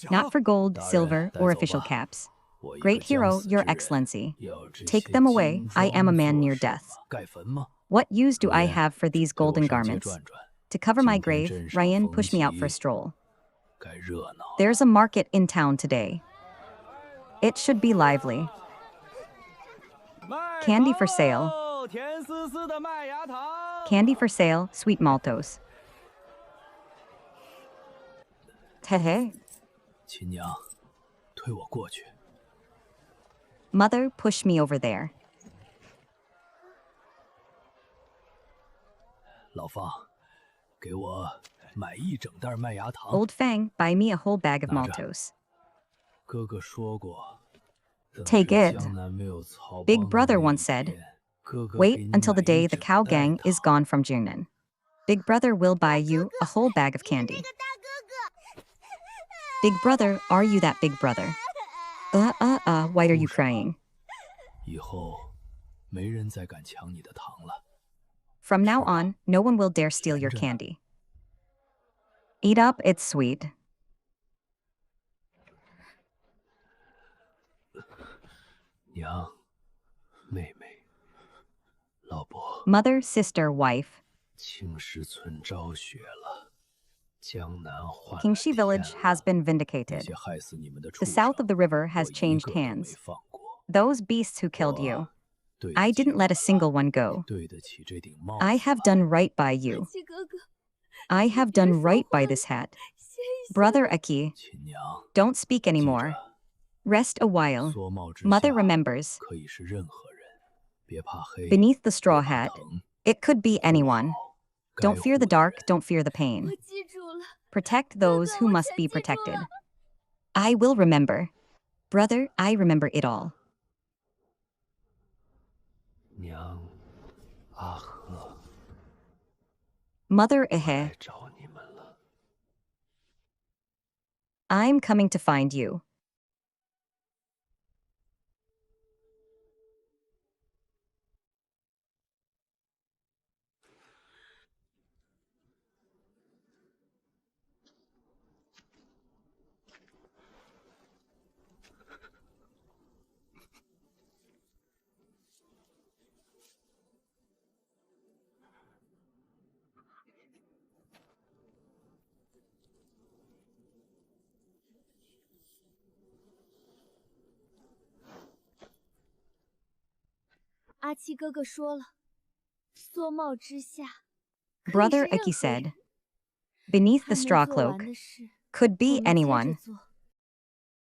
not for gold, silver, or official caps. Great hero, Your Excellency. Take them away, I am a man near death. What use do I have for these golden garments? To cover my grave, Ryan pushed me out for a stroll. There's a market in town today. It should be lively. Candy for sale. 甜丝丝的麦芽糖。 Candy for sale, sweet maltos. Hehe. 亲娘，推我过去。 Mother, push me over there. 老方，给我买一整袋麦芽糖。 Old Fang, buy me a whole bag of 拿着。 maltose. 哥哥说过，等 Take 这 it. 江南没有曹 Big 帮的 brother 那一 once said, 天，哥哥 Wait 给你 until the 买一 day the 整 cow 袋 gang is 糖。 gone from Jingnan. Big brother will buy you a whole bag of candy. Big brother, are you that big brother? Why are you 哭什么？ crying? 以后没人再敢抢你的糖了。 From now 是吧？ on, no one will dare steal your 甜着呢。 candy. Eat up, it's sweet. 娘，妹妹，老伯， Mother, sister, wife. 青石村昭雪了，江南换了 Qingxi 天 village 了。 has been 那 vindicated. 些害死你们的 The 畜 south 生， of the river 我 has 一 changed 个都没 hands. 放过。 Those beasts who killed you. 我对 I 得起 didn't 你 let a 们 single one go. 对得起这顶帽 I 子 have 吧。 done right by you. 七哥哥， I have done right by this hat. 歇一歇。 Brother Aki, 亲娘， don't speak 记 anymore. 着， Rest a while. 缩帽之 Mother 下 remembers. 可以是任何人，别怕黑， Beneath the 别 straw 怕 hat, 疼， it could be 护 anyone. 好该 Don't fear 护 the 的 dark, 人。 don't fear the 我 pain. 记住了， Protect 哥 those 哥， who 我 must 全 be 记住 protected. 了。 I will remember. Brother, I remember it all. 娘，阿和， Mother 我 Ehe, 来找你们了。 I'm coming to find you. “阿七哥哥说了，缩帽之下，可以 Brother 是任 Iki 何人 said, Beneath 他 the 没 straw 做完 cloak 的事， could 我 be 们接着 anyone. 做。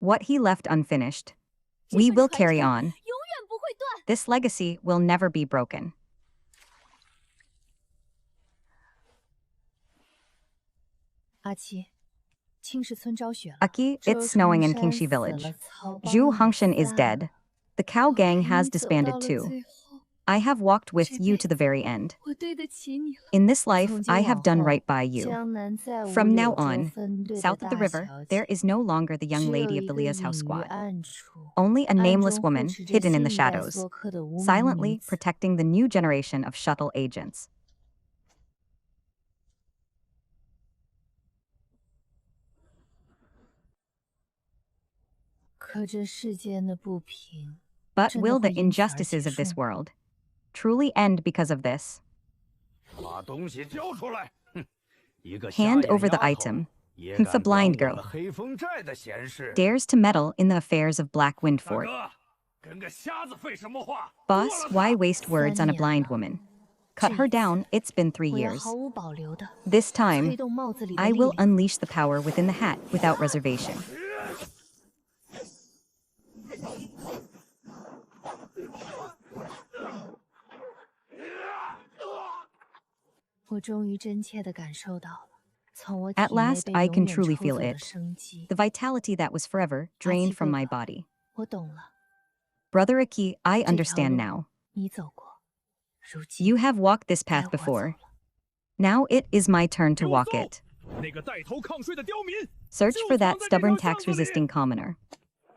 What he left unfinished, 这 we 份 will 传 carry 承 on. 永远不会断。 This legacy will never be broken. 阿七，青石村昭雪了。 Aki, it's snowing in Qingxi village. Zhu Hangshan is dead. The cow 我 gang 陪 has 你走到 disbanded 了 too. 最后， I have walked with 这 you 辈 to the 子 very end. 我对得起你了。 In this life, 从今 I 往 have done 后 right by you. 江南再无 From now 柳州 on, 分队的 south of the 大 river, 小 there 姐， is no longer the 只 young 有 lady 一 of the 个 Lia's 隐 house 于 squad. 暗处， Only a 暗 nameless 中护 woman 持着 hidden in 新 the 一代 shadows, 做客的无名女 silently 子。 protecting the new generation of shuttle agents. 可这世间的不平， But 真的 will 会 the 因此而 injustices 结 of this 束吗？ world truly end because of this? 把东西交出来！哼，一个 Hand 瞎眼 over the 丫头 item. 也 The 敢 blind 管我 girl 们黑风寨的闲事。 dares to meddle in the affairs of Black Wind 大 Fort. 哥，跟个瞎子废什么话？ Boss, 剁了 why 他！ waste words on a 3 blind 年了， woman? Cut 这 her 一次 down, it's been 3我要 years. 毫无保留的 This 推 time, 动帽子里的 I 力 will 量。 unleash the power within the hat without reservation. 我终于真切地感受到了，从我 At 体内 last, 被 I 永 can 远 truly 抽 feel 走的 it. 生机。 The vitality that was forever drained from my body. 我懂了， Brother Aki, I 这条 understand 路 now. 你走过，如今 You have walked this 该 path 我走 before. 了。 Now it is my turn 给 to 我 walk 搜 it. 那个带头抗税的刁民， Search 就 for 藏 that 在这条 stubborn 巷子里。 tax-resisting commoner.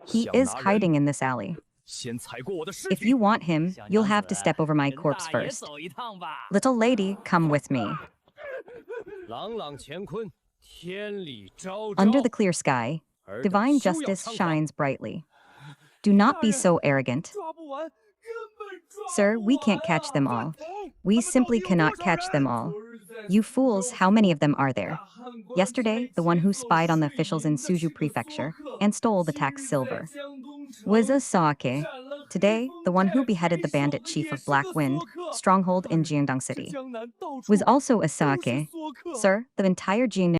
He 想 is 拿人， hiding in this alley. 先踩过我的尸 If 体 you。want him, 小 you'll 娘 have 子 to step over my 跟 corpse 大爷 first. 走一趟吧。 Little lady, come with me. 朗朗乾坤，天理昭昭。 Under the clear sky, 尔等 divine 休要 justice 猖狂 shines brightly. Do not be so arrogant. 抓不完，根本抓不 Sir, we 完 can't catch them 饭 all. 桶 We 他们到 simply 底有 cannot 多少 catch 人 them all. You fools, how many of them are there? Yesterday, the one who spied on the officials in Suju Prefecture and stole the tax silver was a Saake. Today, the one who beheaded the bandit chief of Black Wind, stronghold in Jiangdong City, was also a Saake. Sir, the entire Jiangnan